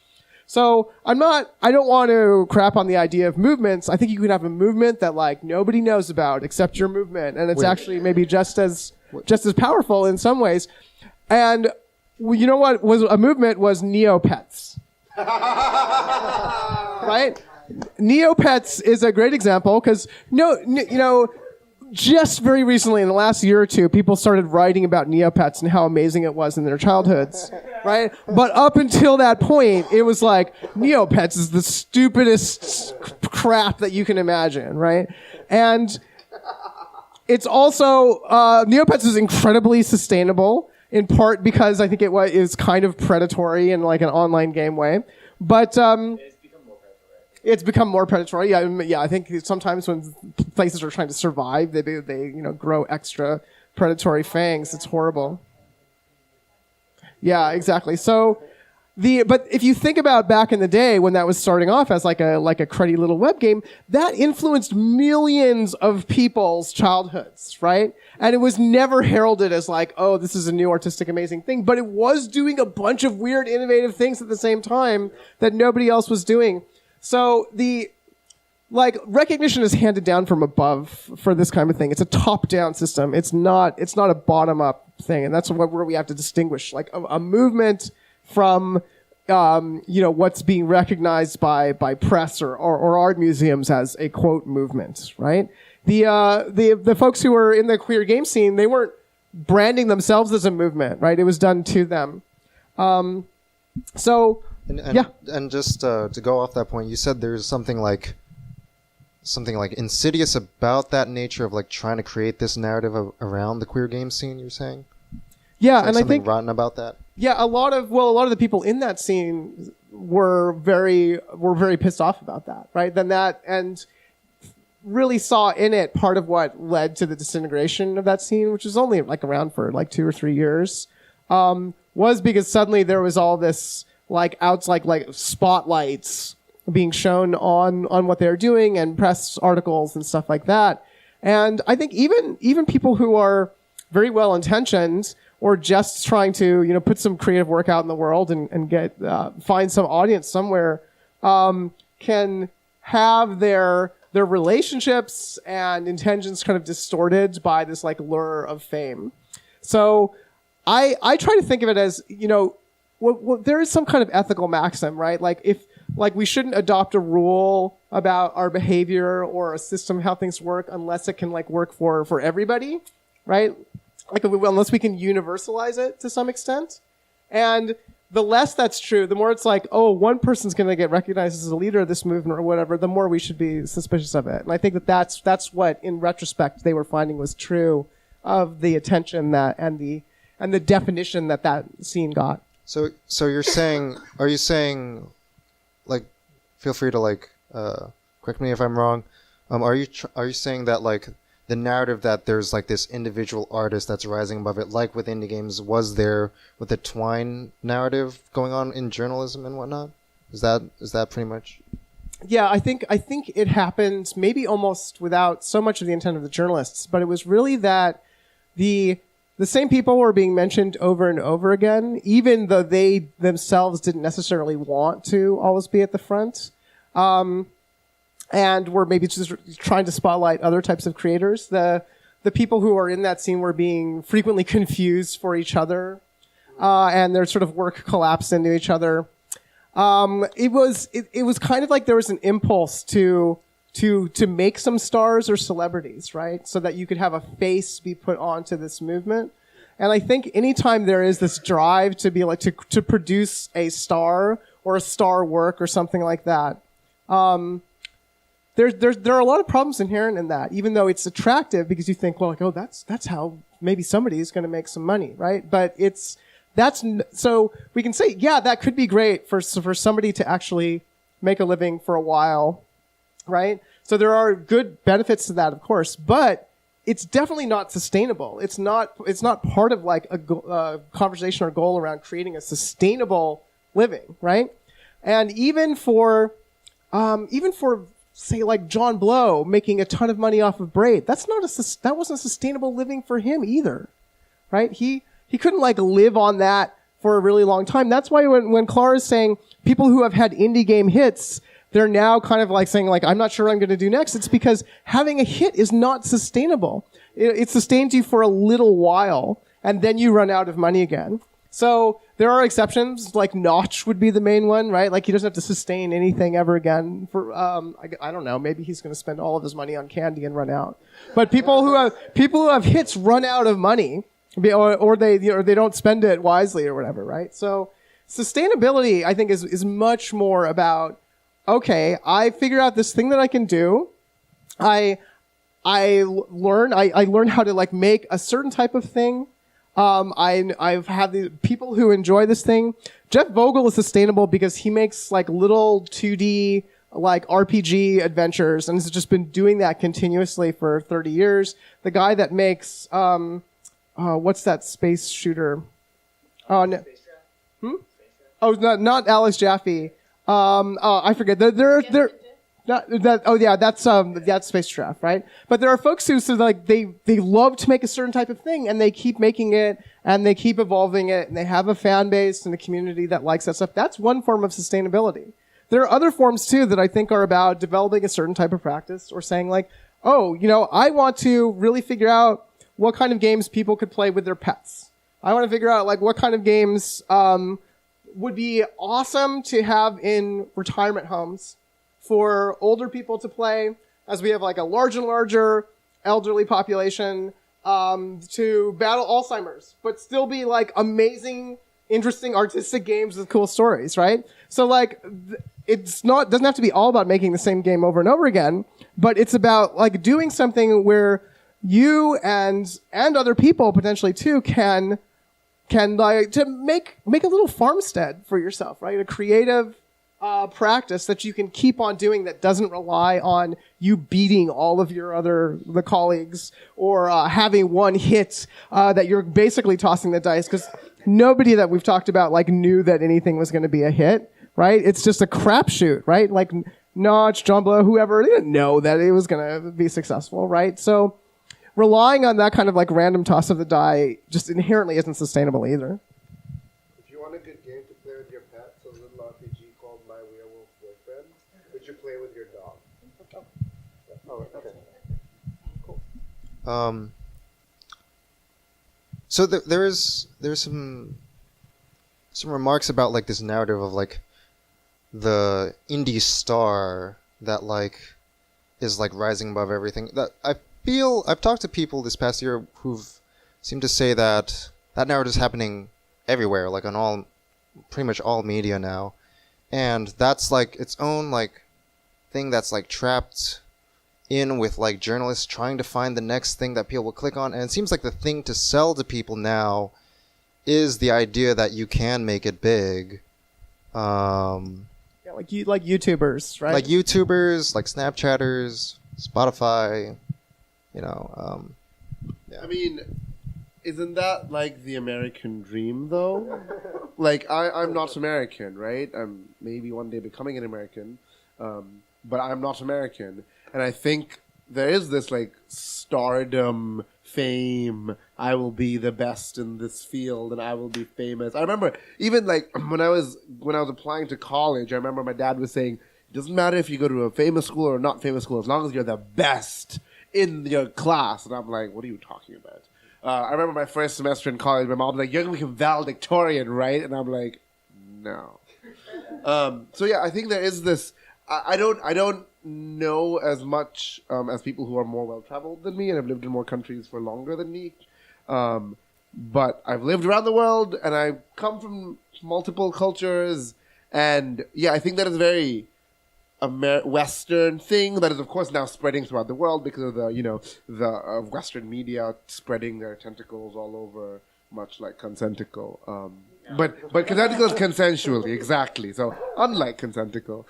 So I don't want to crap on the idea of movements. I think you can have a movement that, like, nobody knows about except your movement. And it's actually maybe just as powerful in some ways. And you know what was a movement was Neopets. Right? Neopets is a great example because just very recently, in the last year or two, people started writing about Neopets and how amazing it was in their childhoods, right? But up until that point, it was like, Neopets is the stupidest crap that you can imagine, right? And it's also, Neopets is incredibly sustainable, in part because I think it is kind of predatory in, like, an online game way. But, it's become more predatory. Yeah, I think sometimes when places are trying to survive, they grow extra predatory fangs. It's horrible. Yeah, exactly. So but if you think about back in the day when that was starting off as like a cruddy little web game, that influenced millions of people's childhoods, right? And it was never heralded as like, oh, this is a new artistic amazing thing, but it was doing a bunch of weird innovative things at the same time that nobody else was doing. So recognition is handed down from above for this kind of thing. It's a top-down system. It's not a bottom-up thing, and that's where we have to distinguish like a movement from what's being recognized by press or art museums as a quote movement, right? The folks who were in the queer game scene, they weren't branding themselves as a movement, right? It was done to them. And
just to go off that point, you said there's something like insidious about that nature of like trying to create this narrative around the queer game scene. You're saying,
yeah, and I think
rotten about that.
Yeah, a lot of the people in that scene were very pissed off about that, right? And really saw in it part of what led to the disintegration of that scene, which was only like around for like 2 or 3 years, was because suddenly there was all this like spotlights being shown on what they're doing and press articles and stuff like that. And I think even people who are very well intentioned or just trying to put some creative work out in the world and get find some audience somewhere can have their relationships and intentions kind of distorted by this like lure of fame. So I try to think of it as there is some kind of ethical maxim, right? Like we shouldn't adopt a rule about our behavior or a system how things work unless it can like work for everybody, right? Like unless we can universalize it to some extent. And the less that's true, the more it's like, oh, one person's going to get recognized as a leader of this movement or whatever, the more we should be suspicious of it. And I think that's what, in retrospect, they were finding was true of the attention that and the definition that scene got.
So are you saying, like, feel free to like correct me if I'm wrong. Are you saying that like the narrative that there's like this individual artist that's rising above it, like with indie games, was there with the Twine narrative going on in journalism and whatnot? Is that pretty much?
Yeah, I think it happened maybe almost without so much of the intent of the journalists, but it was really that the same people were being mentioned over and over again, even though they themselves didn't necessarily want to always be at the front. And were maybe just trying to spotlight other types of creators. The people who are in that scene were being frequently confused for each other, and their sort of work collapsed into each other. It was kind of like there was an impulse to make some stars or celebrities, right? So that you could have a face be put onto this movement. And I think anytime there is this drive to be like to produce a star or a star work or something like that, there are a lot of problems inherent in that, even though it's attractive because you think, well, like, oh, that's how maybe somebody is going to make some money, right? But so we can say, yeah, that could be great for somebody to actually make a living for a while, right? So there are good benefits to that, of course, but it's definitely not sustainable. It's not part of like a conversation or goal around creating a sustainable living, right? And even for say like John Blow making a ton of money off of Braid, that wasn't a sustainable living for him either, right? He couldn't like live on that for a really long time. That's why when Clara is saying people who have had indie game hits, they're now kind of like saying like, I'm not sure what I'm going to do next. It's because having a hit is not sustainable. It sustains you for a little while and then you run out of money again. So there are exceptions, like Notch would be the main one, right? Like he doesn't have to sustain anything ever again for, I don't know, maybe he's going to spend all of his money on candy and run out. But people who have hits run out of money, or they don't spend it wisely or whatever, right? So sustainability, I think, is much more about, okay, I figure out this thing that I can do. I learn how to like make a certain type of thing. I've had the people who enjoy this thing. Jeff Vogel is sustainable because he makes like little 2D like RPG adventures and has just been doing that continuously for 30 years. The guy that makes, what's that space shooter? Oh, no. Oh, not Alex Jaffe. I forget. They're not that. Oh yeah, that's Space Draft, right? But there are folks who like they love to make a certain type of thing and they keep making it and they keep evolving it and they have a fan base and a community that likes that stuff. That's one form of sustainability. There are other forms too that I think are about developing a certain type of practice or saying like, oh, I want to really figure out what kind of games people could play with their pets. I want to figure out like what kind of games would be awesome to have in retirement homes for older people to play, as we have like a larger and larger elderly population, to battle Alzheimer's, but still be like amazing, interesting, artistic games with cool stories, right? So like, doesn't have to be all about making the same game over and over again, but it's about like doing something where you and other people potentially too can like to make a little farmstead for yourself, right? A creative practice that you can keep on doing that doesn't rely on you beating all of the colleagues or having one hit that you're basically tossing the dice because nobody that we've talked about like knew that anything was going to be a hit, right? It's just a crapshoot, right? Like Notch, John Blow, whoever, they didn't know that it was going to be successful, right? So relying on that kind of like random toss of the die just inherently isn't sustainable either.
If you want a good game to play with your pet, it's a little RPG called My Werewolf Boyfriend, which you play with your dog. Oh, okay.
Cool. So there's some remarks about like this narrative of like the indie star that like is like rising above everything. That I've talked to people this past year who've seemed to say that narrative is happening everywhere, like on all, pretty much all media now, and that's like its own like thing that's like trapped in with like journalists trying to find the next thing that people will click on, and it seems like the thing to sell to people now is the idea that you can make it big.
Yeah, like YouTubers, right?
Like YouTubers, like Snapchatters, Spotify, you know.
I mean, isn't that like the American dream, though? Like, I'm not American, right? I'm maybe one day becoming an American, but I'm not American. And I think there is this, like, stardom, fame, I will be the best in this field, and I will be famous. I remember, even, like, when I was applying to college, I remember my dad was saying, it doesn't matter if you go to a famous school or not famous school, as long as you're the best in your class. And I'm like, what are you talking about? I remember my first semester in college, my mom was like, you're going to become valedictorian, right? And I'm like, no. So yeah, I think there is this, I don't know as much as people who are more well-traveled than me and have lived in more countries for longer than me. But I've lived around the world and I come from multiple cultures. And yeah, I think that is a very Western thing that is, of course, now spreading throughout the world because of the Western media spreading their tentacles all over, much like consentical. But consentical is consensually, exactly. So unlike consentical,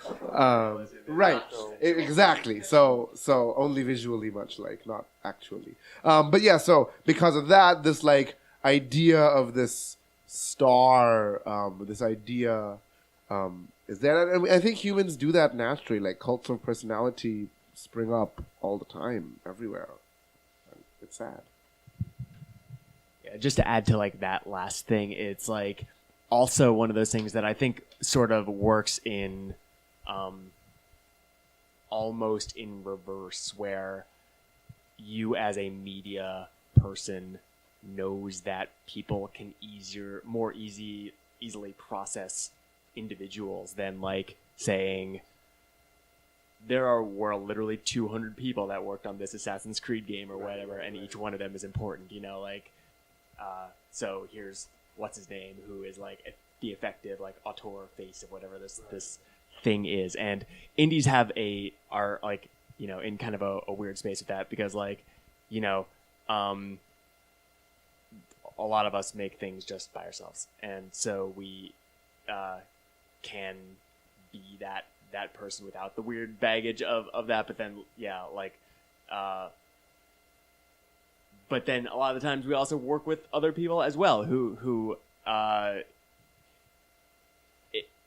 right? Exactly. So only visually, much like, not actually. But yeah, so because of that, this like idea of this star, this idea. Is there? And I think humans do that naturally. Like cults of personality spring up all the time, everywhere. It's sad.
Yeah, just to add to like that last thing, it's like also one of those things that I think sort of works in almost in reverse, where you as a media person knows that people can easily process individuals than like saying were literally 200 people that worked on this Assassin's Creed game or whatever, and each one of them is important, like so here's what's his name who is like the effective like auteur face of whatever this thing is. And indies are like in kind of a weird space with that, because like a lot of us make things just by ourselves, and so we can be that person without the weird baggage of that. But then but then a lot of the times we also work with other people as well who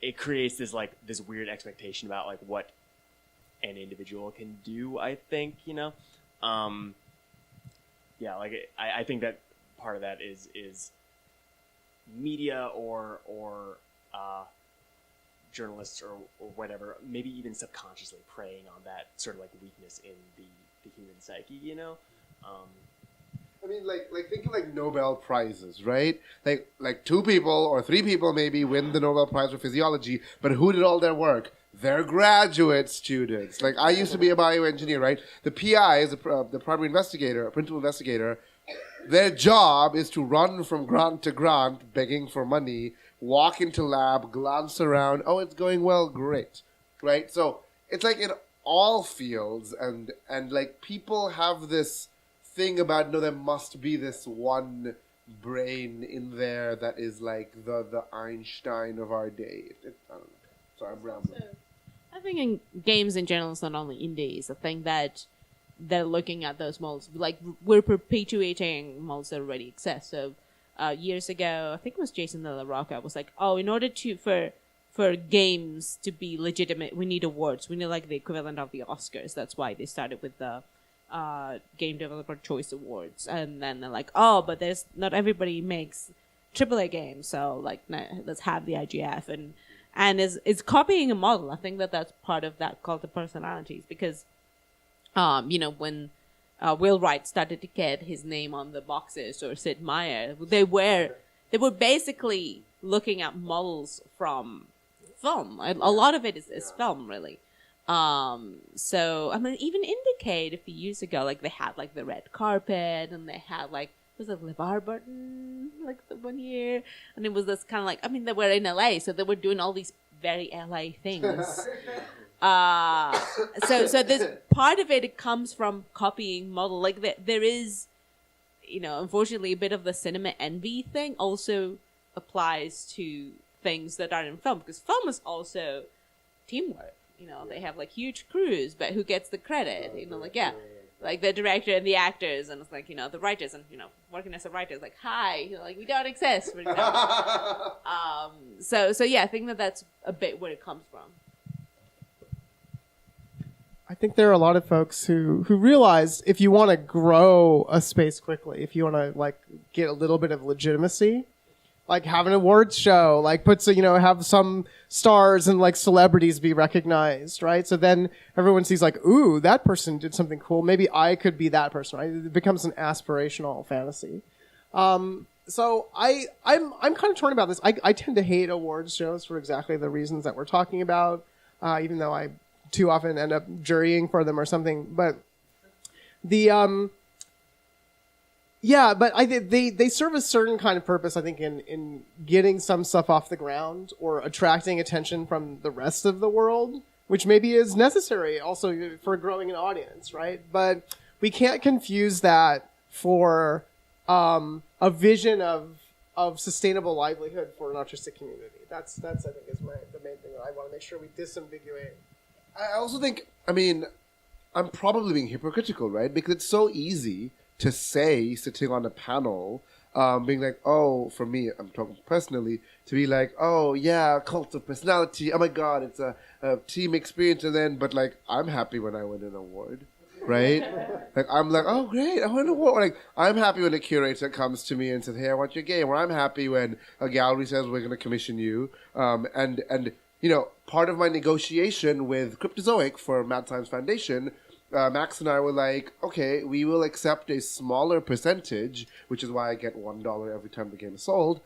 it creates this weird expectation about like what an individual can do, I think. I think that part of that is media or journalists or whatever, maybe even subconsciously preying on that sort of like weakness in the human psyche,
I mean, like thinking like Nobel Prizes, right? Like 2 people or 3 people maybe win the Nobel Prize for physiology, but who did all their work? They're graduate students. Like I used to be a bioengineer, right? The PI is the primary investigator, principal investigator. Their job is to run from grant to grant, begging for money, walk into lab, glance around. Oh, it's going well, great, right? So it's like in all fields, and like people have this thing about there must be this one brain in there that is like the Einstein of our day. I don't know. Sorry, I'm rambling.
I think in games in general, it's not only indies. I think that they're looking at those molds. Like, we're perpetuating molds that already exist. So, years ago, I think it was Jason De La Rocca was like, oh, in order for games to be legitimate, we need awards. We need, like, the equivalent of the Oscars. That's why they started with the Game Developer Choice Awards. And then they're like, oh, but not everybody makes AAA games. So, like, let's have the IGF. And it's copying a model. I think that's part of that cult of personalities, because when Will Wright started to get his name on the boxes, or Sid Meier, they were basically looking at models from film. A lot of it is film, really. So I mean, even Indiecade a few years ago, like they had like the red carpet, and they had like was it LeVar Burton like the one year, and it was this kind of like, I mean, they were in LA, so they were doing all these very LA things. So this part of it comes from copying model. Like there is, unfortunately, a bit of the cinema envy thing also applies to things that are in film, because film is also teamwork. They have like huge crews, but who gets the credit? Like the director and the actors, and it's like, the writers, and working as a writer is like, hi, like we don't exist. For so yeah, I think that's a bit where it comes from.
I think there are a lot of folks who realize if you want to grow a space quickly, if you want to like get a little bit of legitimacy, like have an awards show, like have some stars and like celebrities be recognized, right? So then everyone sees like, ooh, that person did something cool. Maybe I could be that person, right? It becomes an aspirational fantasy. So I'm kind of torn about this. I tend to hate awards shows for exactly the reasons that we're talking about, even though I too often end up jurying for them or something. But but I think they serve a certain kind of purpose, I think, in getting some stuff off the ground or attracting attention from the rest of the world, which maybe is necessary also for growing an audience, right? But we can't confuse that for a vision of sustainable livelihood for an artistic community. That's I think is the main thing that I want to make sure we disambiguate.
I also think, I'm probably being hypocritical, right? Because it's so easy to say, sitting on a panel, being like, oh, for me, I'm talking personally, to be like, oh, yeah, cult of personality, oh my God, it's a team experience, but like, I'm happy when I win an award, right? Like, I'm like, oh, great, I won an award. Like, I'm happy when a curator comes to me and says, hey, I want your game. Or I'm happy when a gallery says, we're going to commission you. And part of my negotiation with Cryptozoic for Mad Science Foundation, Max and I were like, okay, we will accept a smaller percentage, which is why I get $1 every time the game is sold,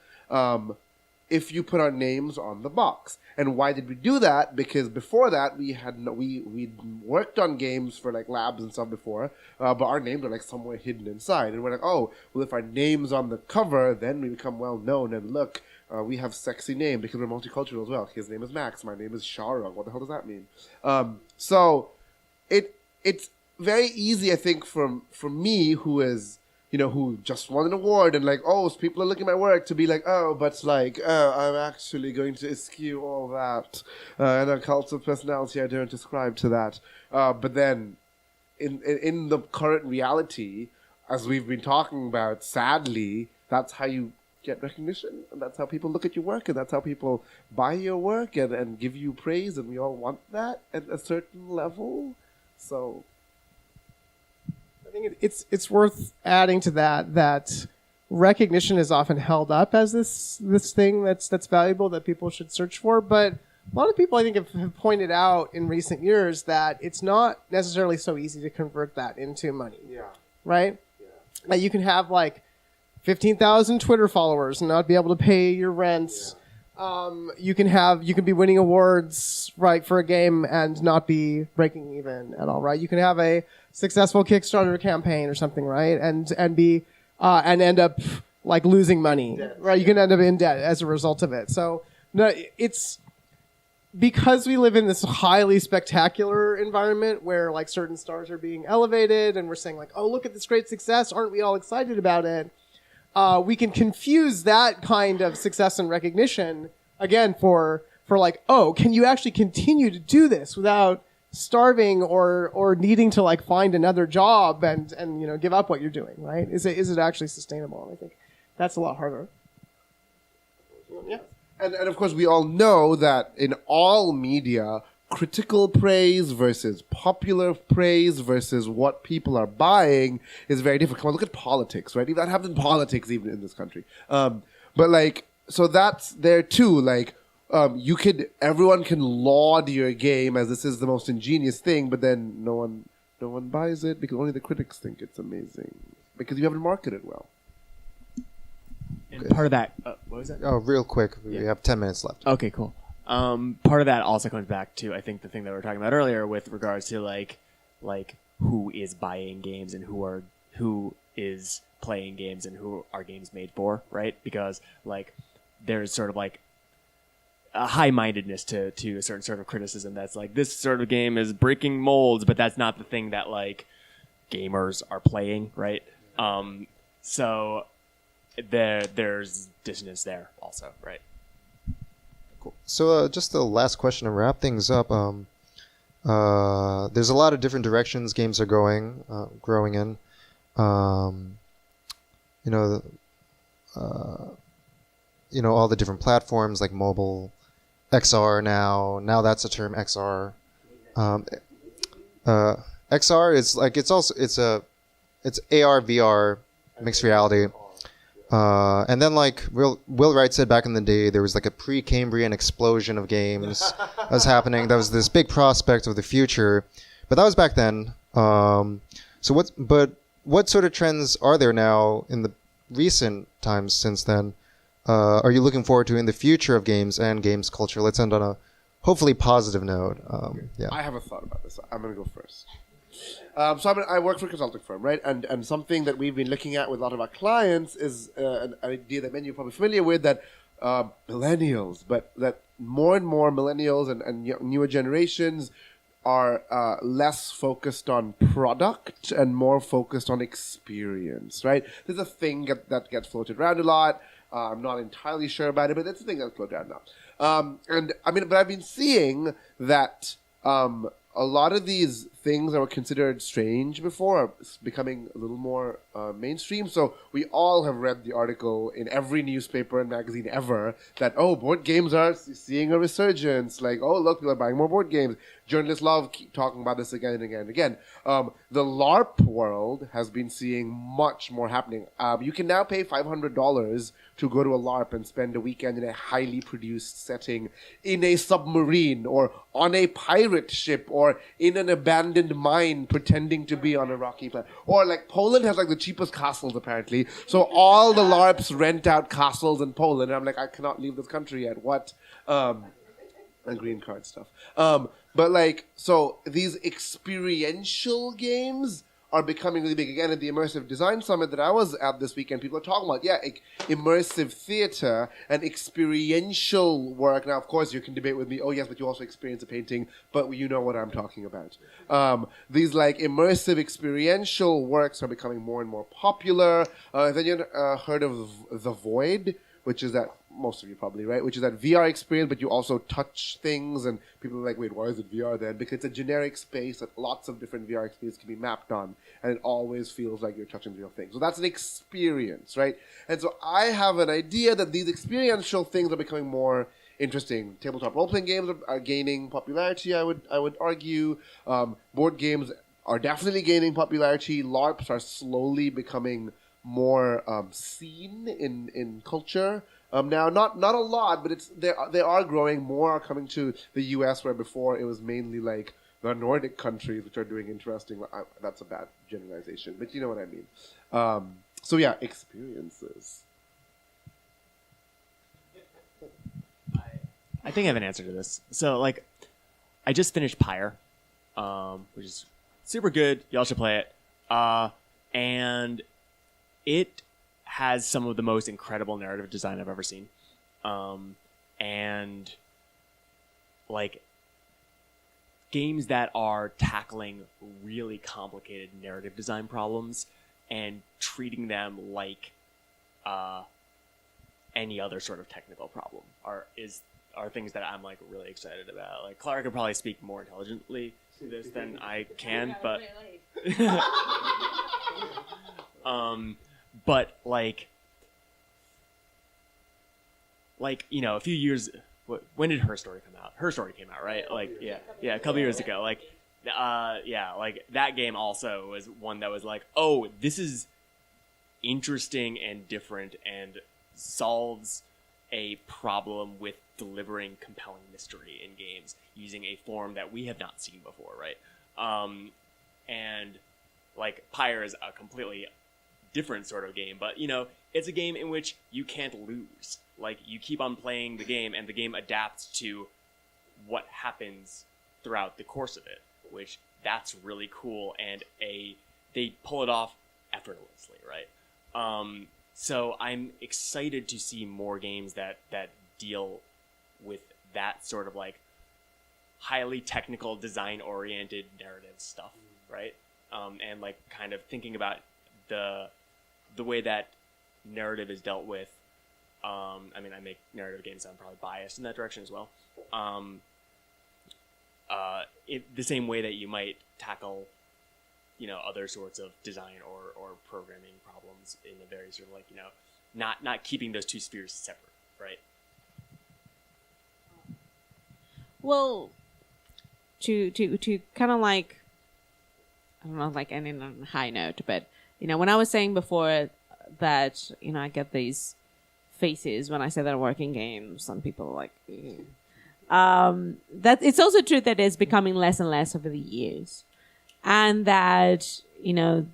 if you put our names on the box. And why did we do that? Because before that, we'd worked on games for like labs and stuff before, but our names are like somewhere hidden inside. And we're like, oh, well, if our name's on the cover, then we become well known. And look, we have sexy name because we're multicultural as well. His name is Max. My name is Sharang. What the hell does that mean? So it's very easy, I think, for me, who is, who just won an award and like, oh, so people are looking at my work, to be like, oh, but like, I'm actually going to eschew all that. And a cult of personality, I don't ascribe to that. But then in the current reality, as we've been talking about, sadly, that's how you get recognition, and that's how people look at your work, and that's how people buy your work and give you praise, and we all want that at a certain level. So
I think it's worth adding to that recognition is often held up as this thing that's valuable that people should search for, but a lot of people I think have pointed out in recent years that it's not necessarily so easy to convert that into money.
Yeah.
Right? Yeah. Like you can have like 15,000 Twitter followers and not be able to pay your rent. Yeah. You can be winning awards, right, for a game and not be breaking even at all, right? You can have a successful Kickstarter campaign or something, right? And end up like losing money, right? You can end up in debt as a result of it. So no, it's because we live in this highly spectacular environment where like certain stars are being elevated and we're saying like, oh, look at this great success. Aren't we all excited about it? We can confuse that kind of success and recognition again for like, oh, can you actually continue to do this without starving or needing to like find another job and give up what you're doing, right? Is it actually sustainable? I think that's a lot harder. Yeah.
And of course, we all know that in all media, critical praise versus popular praise versus what people are buying is very different. Come on, look at politics, right? That happens in politics even in this country. But like, so that's there too. Like, everyone can laud your game as this is the most ingenious thing, but then no one buys it because only the critics think it's amazing because you haven't marketed well.
And part of that, what was that?
Oh, real quick. We have 10 minutes left.
Okay, cool. Part of that also comes back to, I think, the thing that we were talking about earlier with regards to like who is buying games and who is playing games and who are games made for, right? Because like there's sort of like a high-mindedness to a certain sort of criticism that's like this sort of game is breaking molds, but that's not the thing that like gamers are playing, right? So there's dissonance there also, right?
Cool. So just the last question to wrap things up. There's a lot of different directions games are growing in. All the different platforms like mobile, XR now that's a term, XR. XR is like it's AR VR mixed reality. And then like Will Wright said back in the day, there was like a pre-Cambrian explosion of games that was happening. That was this big prospect of the future, but that was back then. What sort of trends are there now in the recent times since then? Are you looking forward to in the future of games and games culture? Let's end on a hopefully positive note. Yeah.
I have a thought about this. I'm going to go first. I work for a consulting firm, right? And something that we've been looking at with a lot of our clients is an idea that many of you are probably familiar with, that millennials, but that more and more millennials and newer generations are less focused on product and more focused on experience, right? There's a thing that gets floated around a lot. I'm not entirely sure about it, but that's the thing that's floated around now. But I've been seeing that a lot of these things that were considered strange before are becoming a little more mainstream. So we all have read the article in every newspaper and magazine ever that, board games are seeing a resurgence. Like, look, people are buying more board games. Journalists love keep talking about this again and again and again. The LARP world has been seeing much more happening. You can now pay $500 to go to a LARP and spend a weekend in a highly produced setting in a submarine or on a pirate ship or in an abandoned mine pretending to be on a rocky planet. Or like Poland has like the cheapest castles apparently. So all the LARPs rent out castles in Poland. And I'm like, I cannot leave this country yet. What? And green card stuff. But like, so these experiential games are becoming really big. Again, at the Immersive Design Summit that I was at this weekend, people are talking about, immersive theater and experiential work. Now, of course, you can debate with me, yes, but you also experience a painting, but you know what I'm talking about. These, like, immersive experiential works are becoming more and more popular. Then you heard of The Void, which is that, most of you probably, right? Which is that VR experience, but you also touch things, and people are like, wait, why is it VR then? Because it's a generic space that lots of different VR experiences can be mapped on, and it always feels like you're touching real things. So that's an experience, right? And so I have an idea that these experiential things are becoming more interesting. Tabletop role-playing games are gaining popularity, I would argue. Board games are definitely gaining popularity. LARPs are slowly becoming more seen in culture. Now, not a lot, but they are growing. More are coming to the U.S., where before it was mainly like the Nordic countries, which are doing interesting. That's a bad generalization, but you know what I mean. So yeah, experiences.
I think I have an answer to this. So like, I just finished Pyre, which is super good. Y'all should play it. And it has some of the most incredible narrative design I've ever seen. And like games that are tackling really complicated narrative design problems and treating them like any other sort of technical problem are things that I'm like really excited about. Like Clark could probably speak more intelligently to this than I can, but but like a few years. When did Her Story come out? Her Story came out, right? Like yeah, a couple years ago. Like like that game also was one that was like, oh, this is interesting and different and solves a problem with delivering compelling mystery in games using a form that we have not seen before, right? And like Pyre is a completely different sort of game, but it's a game in which you can't lose. Like you keep on playing the game and the game adapts to what happens throughout the course of it, which that's really cool. And they pull it off effortlessly, right? So I'm excited to see more games that deal with that sort of like highly technical, design-oriented narrative stuff, right? And like kind of thinking about the way that narrative is dealt with. I mean, I make narrative games, so I'm probably biased in that direction as well. The same way that you might tackle, other sorts of design or programming problems in a very sort of like, not keeping those two spheres separate, right?
Well, to kind of like, I don't know, like ending on a high note, but when I was saying before that I get these faces when I say that I work in games, some people are like, that it's also true that it's becoming less and less over the years, and that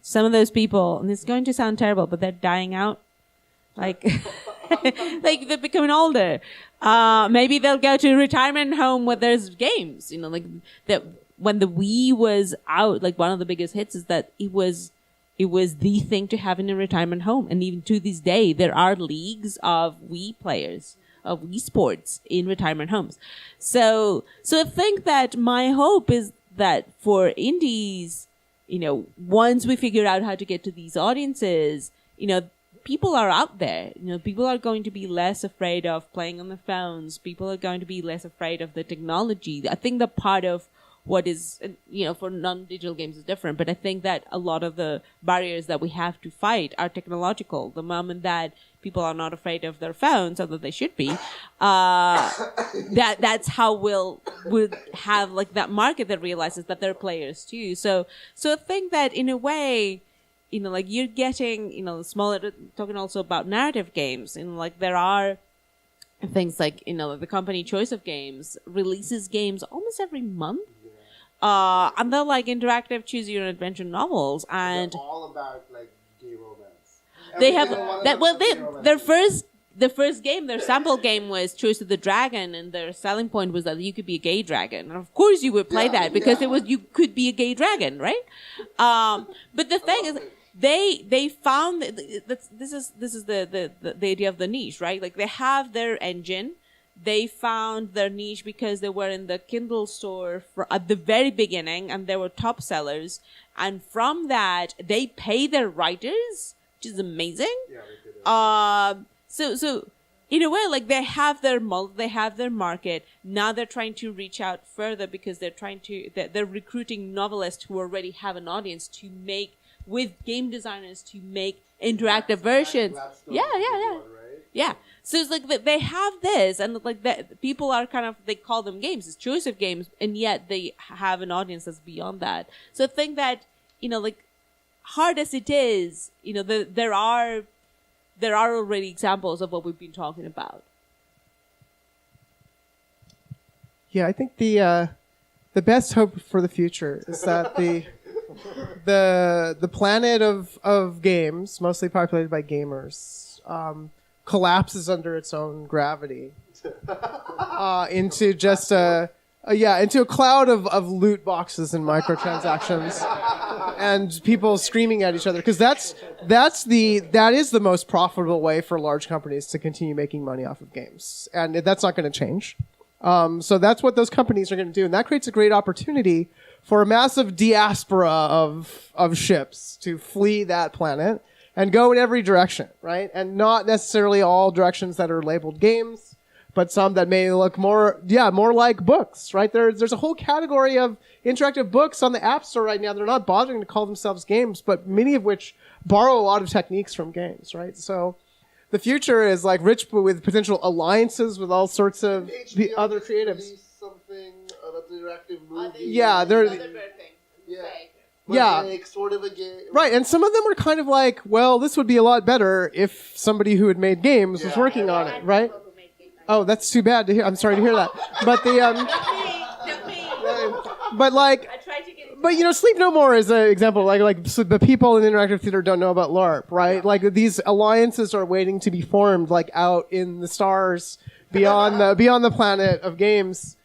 some of those people, and it's going to sound terrible, but they're dying out, like like they're becoming older. Maybe they'll go to a retirement home where there's games, like that. When the Wii was out, like one of the biggest hits is that it was the thing to have in a retirement home. And even to this day, there are leagues of Wii players, of Wii sports in retirement homes. So I think that my hope is that for indies, once we figure out how to get to these audiences, people are out there. People are going to be less afraid of playing on the phones. People are going to be less afraid of the technology. I think the part of what is, for non-digital games is different, but I think that a lot of the barriers that we have to fight are technological. The moment that people are not afraid of their phones, although they should be, that's how we'll have like that market that realizes that they're players too. So I think that in a way, like you're getting, smaller, talking also about narrative games, like there are things like, the company Choice of Games releases games almost every month. And they're like interactive choose your own adventure novels, and
they're all about like gay romance.
They have that. Well, the first game, their sample game was Choice of the Dragon, and their selling point was that you could be a gay dragon, and of course you would play that because it was you could be a gay dragon, right? But the thing is, they found that this is the idea of the niche, right? Like they have their engine. They found their niche because they were in the Kindle store at the very beginning, and they were top sellers. And from that, they pay their writers, which is amazing. Yeah, so in a way, like they have their market. Now they're trying to reach out further because they're recruiting novelists who already have an audience to make with game designers to make interactive versions. Yeah. So it's like they have this, and like that people are kind of, they call them games, it's Choice of Games, and yet they have an audience that's beyond that. So I think that, like hard as it is, there are already examples of what we've been talking about.
Yeah, I think the best hope for the future is that the planet of games, mostly populated by gamers, collapses under its own gravity into just into a cloud of loot boxes and microtransactions and people screaming at each other, because that is the most profitable way for large companies to continue making money off of games, and that's not going to change. So that's what those companies are going to do, and that creates a great opportunity for a massive diaspora of ships to flee that planet and go in every direction, right? And not necessarily all directions that are labeled games, but some that may look more like books, right? There's a whole category of interactive books on the App Store right now. They're not bothering to call themselves games, but many of which borrow a lot of techniques from games, right? So the future is like rich with potential alliances with all sorts of other creatives.
Something, an interactive movie.
Yeah, they're... Yeah.
Like, sort of a game.
Right, and some of them were kind of like, well, this would be a lot better if somebody who had made games was working on it, right? Oh, that's too bad to hear. I'm sorry to hear that. But but Sleep No More is an example. Like so the people in interactive theater don't know about LARP, right? Like these alliances are waiting to be formed, like out in the stars beyond the planet of games.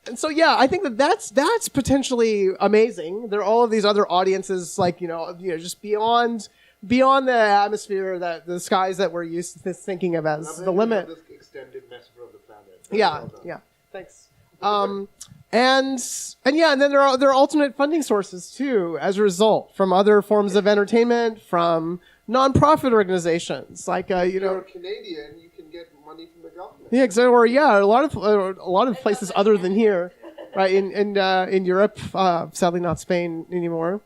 And so, yeah, I think that's potentially amazing. There are all of these other audiences, like, just beyond the atmosphere, that the skies that we're used to thinking of as the limit.
This extended metaphor of the planet.
Yeah. Thanks. And then there are alternate funding sources too, as a result, from other forms of entertainment, from nonprofit organizations, like
You're Canadian, you can get money from the government.
Yeah, exactly. Or a lot of places other than here, right? In Europe, sadly not Spain anymore.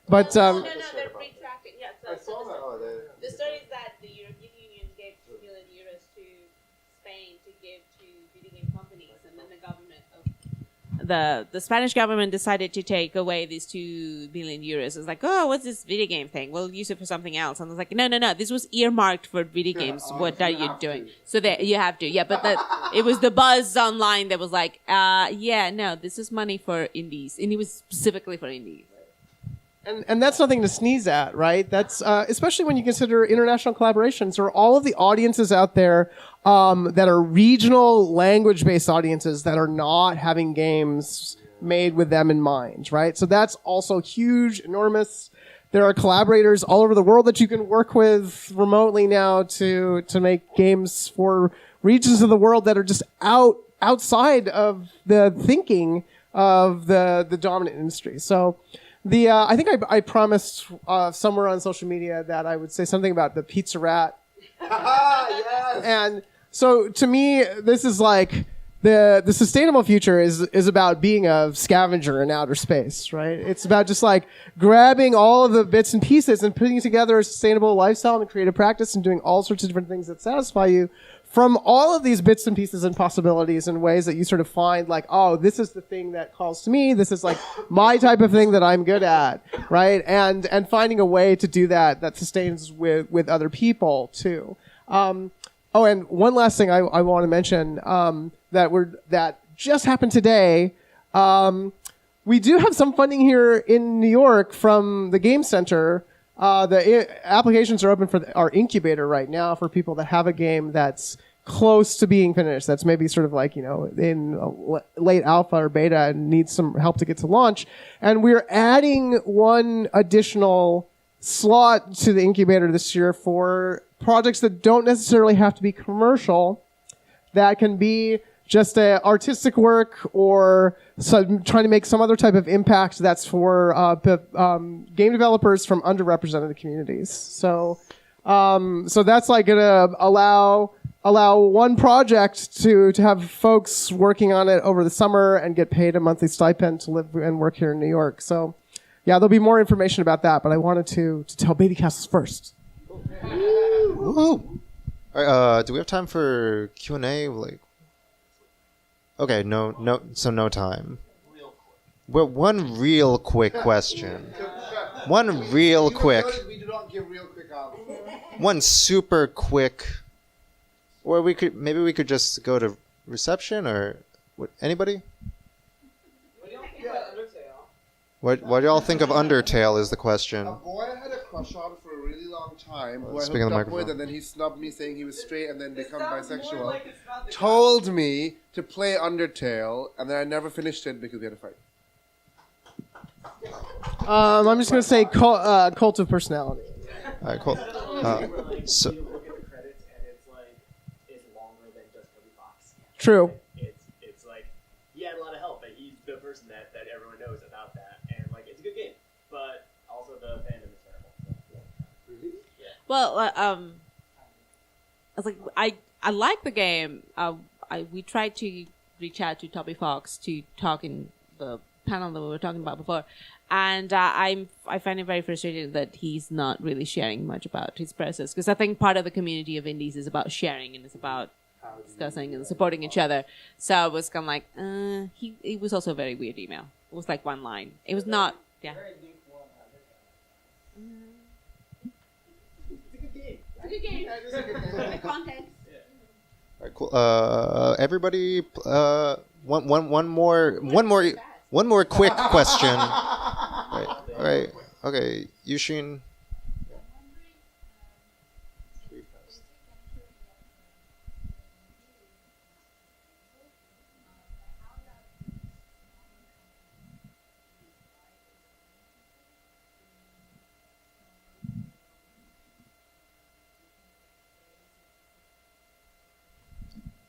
But
no, they're retracting. Yeah,
I saw that.
the story is that the European Union gave €2 million to Spain to give to video game companies, and then the government of the Spanish government decided to take away these €2 billion. It's like, oh, what's this video game thing? We'll use it for something else. And I was like, no, this was earmarked for video games. What are you doing? So that you have to, but it was the buzz online that was like, this is money for indies, and it was specifically for indies.
And that's nothing to sneeze at, right? That's especially when you consider international collaborations, or all of the audiences out there that are regional language-based audiences that are not having games made with them in mind, right? So that's also huge, enormous. There are collaborators all over the world that you can work with remotely now to make games for regions of the world that are just outside of the thinking of the dominant industry. So I think I promised somewhere on social media that I would say something about the pizza rat.
Yes.
And so to me, this is like the sustainable future is about being a scavenger in outer space, right? It's about just like grabbing all of the bits and pieces and putting together a sustainable lifestyle and a creative practice and doing all sorts of different things that satisfy you from all of these bits and pieces and possibilities and ways that you sort of find like, oh, this is the thing that calls to me. This is like my type of thing that I'm good at, right? And finding a way to do that sustains with other people too. And one last thing I want to mention that just happened today. We do have some funding here in New York from the Game Center. The applications are open for our incubator right now for people that have a game that's close to being finished. That's maybe sort of like, in late alpha or beta and needs some help to get to launch. And we're adding one additional slot to the incubator this year for projects that don't necessarily have to be commercial, that can be just artistic work or trying to make some other type of impact that's for game developers from underrepresented communities. So that's like going to allow one project to have folks working on it over the summer and get paid a monthly stipend to live and work here in New York. So yeah, there'll be more information about that, but I wanted to tell Babycastles first.
Woo! All right, do we have time for Q&A? Okay, no time. Well, one real quick question. One real quick.
We do not give real quick answers.
One super quick. Or we could just go to reception, or what? Anybody? What do y'all think of Undertale is the question.
A boy I had a crush on for a really long time, who I
Speaking of
hooked
the
up with,
microphone.
and then he snubbed me saying he was straight and then become bisexual, told me to play Undertale, and then I never finished it because we had a fight.
I'm just going to say cult of personality.
All right, cool. So,
You look at the credits and it's longer than just Toby Fox.
True.
It's like he had a lot of help, but he's the person that everyone knows about that, and it's a good game, but also the fandom is terrible.
Really?
Yeah.
Well, I was like, I like the game. We tried to reach out to Toby Fox to talk in the panel that we were talking about before, and I find it very frustrating that he's not really sharing much about his process, because I think part of the community of indies is about sharing and it's about discussing and supporting each other. So I was kind of like, it was also a very weird email. It was like one line. It was not, yeah. It's a good game. The context.
all right, cool. Everybody, one more quick question. All right. Okay, Yushin.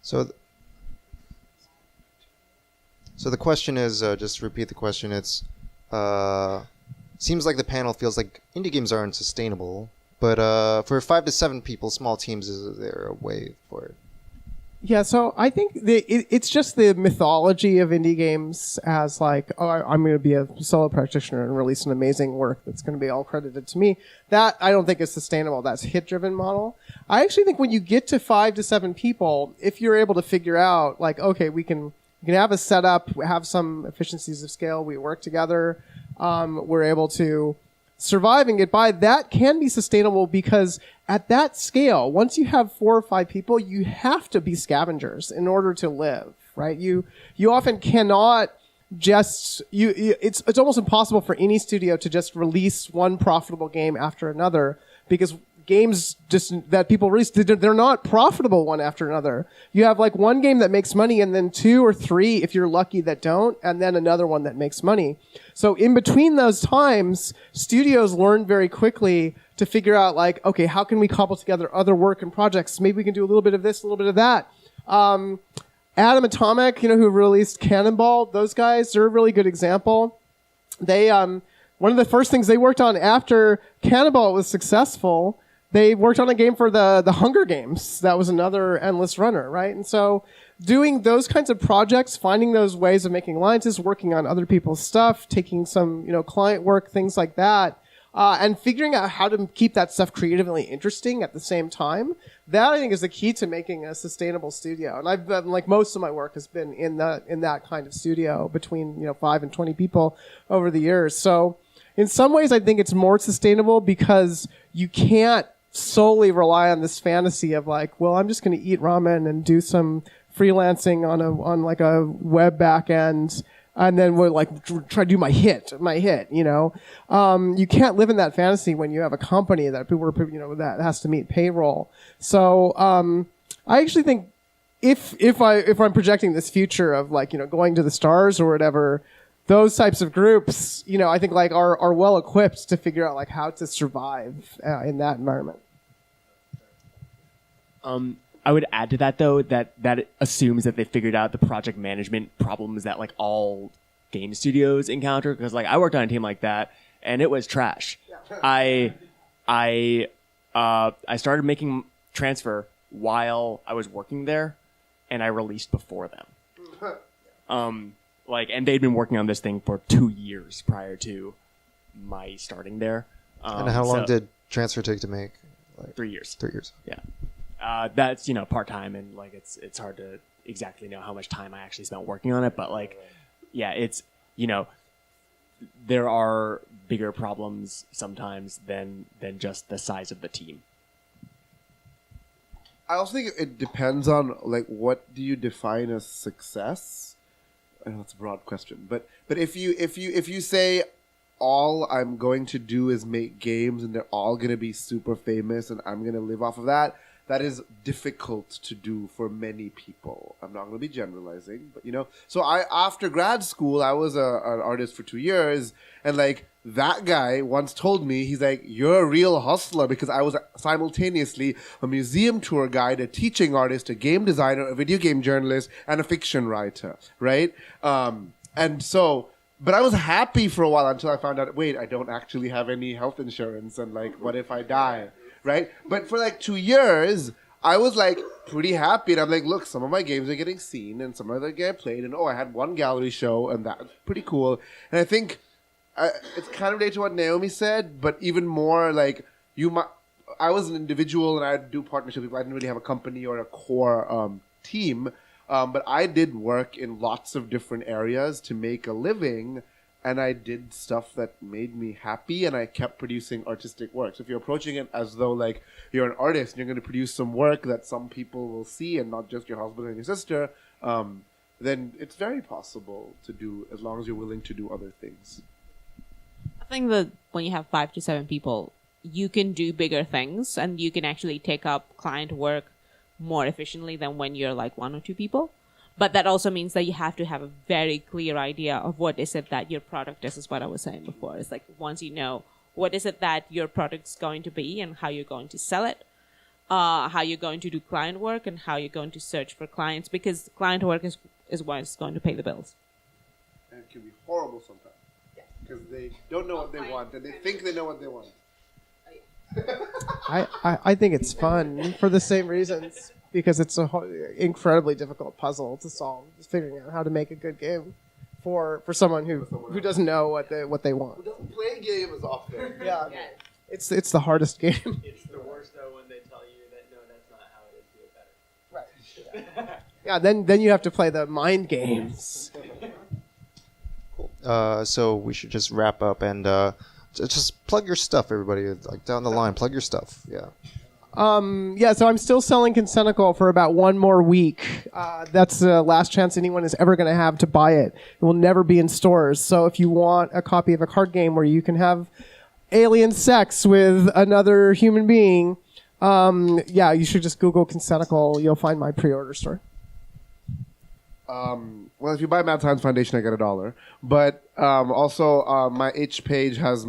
So, so the question is, just to repeat the question, it's, seems like the panel feels like indie games aren't sustainable, but for 5 to 7 people, small teams, is there a way for it?
Yeah, so I think it's just the mythology of indie games as like, oh, I'm going to be a solo practitioner and release an amazing work that's going to be all credited to me. That I don't think is sustainable. That's a hit-driven model. I actually think when you get to 5 to 7 people, if you're able to figure out like, okay, we can have a setup, have some efficiencies of scale, we work together, we're able to survive and get by, that can be sustainable because at that scale, once you have 4 or 5 people, you have to be scavengers in order to live, right? You often cannot just, it's almost impossible for any studio to just release one profitable game after another because games just that people release, they're not profitable one after another. You have like one game that makes money and then 2 or 3, if you're lucky, that don't, and then another one that makes money. So in between those times, studios learn very quickly to figure out like, okay, how can we cobble together other work and projects? Maybe we can do a little bit of this, a little bit of that. Atom Atomic, who released Cannonball, those guys, they're a really good example. They, one of the first things they worked on after Cannonball was successful, they worked on a game for the Hunger Games. That was another endless runner, right? And so doing those kinds of projects, finding those ways of making alliances, working on other people's stuff, taking some, client work, things like that, and figuring out how to keep that stuff creatively interesting at the same time, that I think is the key to making a sustainable studio. And I've been, like most of my work has been in that kind of studio between 5 and 20 people over the years. So in some ways, I think it's more sustainable because you can't solely rely on this fantasy of like, well, I'm just going to eat ramen and do some freelancing on like a web back end, and then we'll like try to do my hit. You can't live in that fantasy when you have a company that people that has to meet payroll. So I actually think if I'm projecting this future of like going to the stars or whatever, those types of groups, I think like are well equipped to figure out like how to survive in that environment.
I would add to that though that assumes that they figured out the project management problems that like all game studios encounter, because like I worked on a team like that and it was trash. I started making transfer while I was working there, and I released before them. And they'd been working on this thing for 2 years prior to my starting there.
And how long did transfer take to make? Like
3 years.
3 years.
Yeah. That's, part-time, and like it's hard to exactly know how much time I actually spent working on it, but like, yeah, it's, there are bigger problems sometimes than just the size of the team.
I also think it depends on like what do you define as success? I know it's a broad question, but if you say all I'm going to do is make games and they're all going to be super famous and I'm going to live off of that, that is difficult to do for many people. I'm not going to be generalizing, but so after grad school, I was an artist for 2 years, and like that guy once told me, he's like, you're a real hustler, because I was simultaneously a museum tour guide, a teaching artist, a game designer, a video game journalist, and a fiction writer, right? But I was happy for a while until I found out, wait, I don't actually have any health insurance, and like, what if I die? Right? But for like 2 years, I was like pretty happy. And I'm like, look, some of my games are getting seen and some of them get played. And I had one gallery show and that was pretty cool. And I think it's kind of related to what Naomi said, but even more like I was an individual and I'd do partnership with people. I didn't really have a company or a core team. But I did work in lots of different areas to make a living. And I did stuff that made me happy, and I kept producing artistic work. So if you're approaching it as though like you're an artist and you're going to produce some work that some people will see and not just your husband and your sister, then it's very possible to do as long as you're willing to do other things.
I think that when you have 5 to 7 people, you can do bigger things and you can actually take up client work more efficiently than when you're like 1 or 2 people. But that also means that you have to have a very clear idea of what is it that your product is what I was saying before. It's like once you know what is it that your product's going to be and how you're going to sell it, how you're going to do client work and how you're going to search for clients, because client work is what's going to pay the bills.
And it can be horrible sometimes. Because they don't know what they want, and they think they know what they want.
I think it's fun for the same reasons, because it's an incredibly difficult puzzle to solve, just figuring out how to make a good game for someone who doesn't know what they want.
Who doesn't play games often.
Yeah, it's the hardest game.
It's the worst though when they tell you that no, that's not how it is. Do it better.
Right. Yeah. Then you have to play the mind games.
So we should just wrap up and just plug your stuff, everybody. Like down the line, plug your stuff. Yeah.
So I'm still selling Consentical for about 1 more week. That's the last chance anyone is ever going to have to buy it. It will never be in stores. So if you want a copy of a card game where you can have alien sex with another human being, you should just Google Consentical. You'll find my pre-order store.
Well, if you buy Mad Science Foundation, I get $1. But also, my Itch page has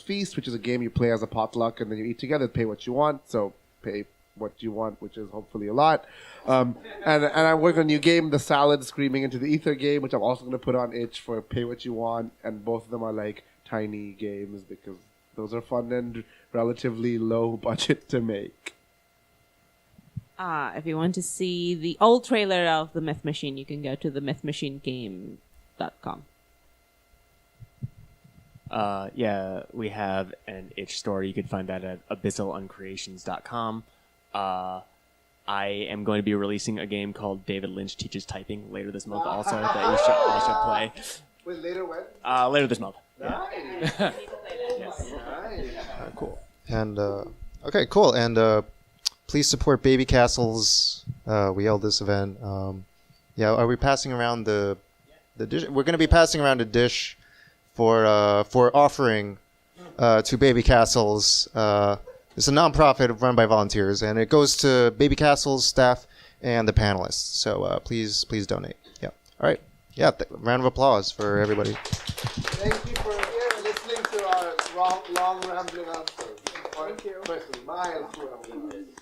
Feast, which is a game you play as a potluck, and then you eat together, pay what you want. So pay what you want, which is hopefully a lot. And I work on a new game, the Salad Screaming into the Ether game, which I'm also going to put on Itch for pay what you want. And both of them are like tiny games because those are fun and relatively low budget to make.
If you want to see the old trailer of The Myth Machine, you can go to themythmachinegame.com.
We have an Itch store. You can find that at abyssaluncreations.com. I am going to be releasing a game called David Lynch Teaches Typing later this month also that you should play.
Wait, later when?
Later this month.
Nice.
Yes.
Nice.
Cool. And okay, cool. And please support Babycastles. We held this event. Are we passing around the dish? We're going to be passing around a dish for offering to Babycastles. It's a nonprofit run by volunteers, and it goes to Babycastles staff and the panelists. So please donate. Yeah. All right. Yeah. Round of applause for everybody.
Thank you for listening to our long rambling answers. Thank you. Miles rambling answers.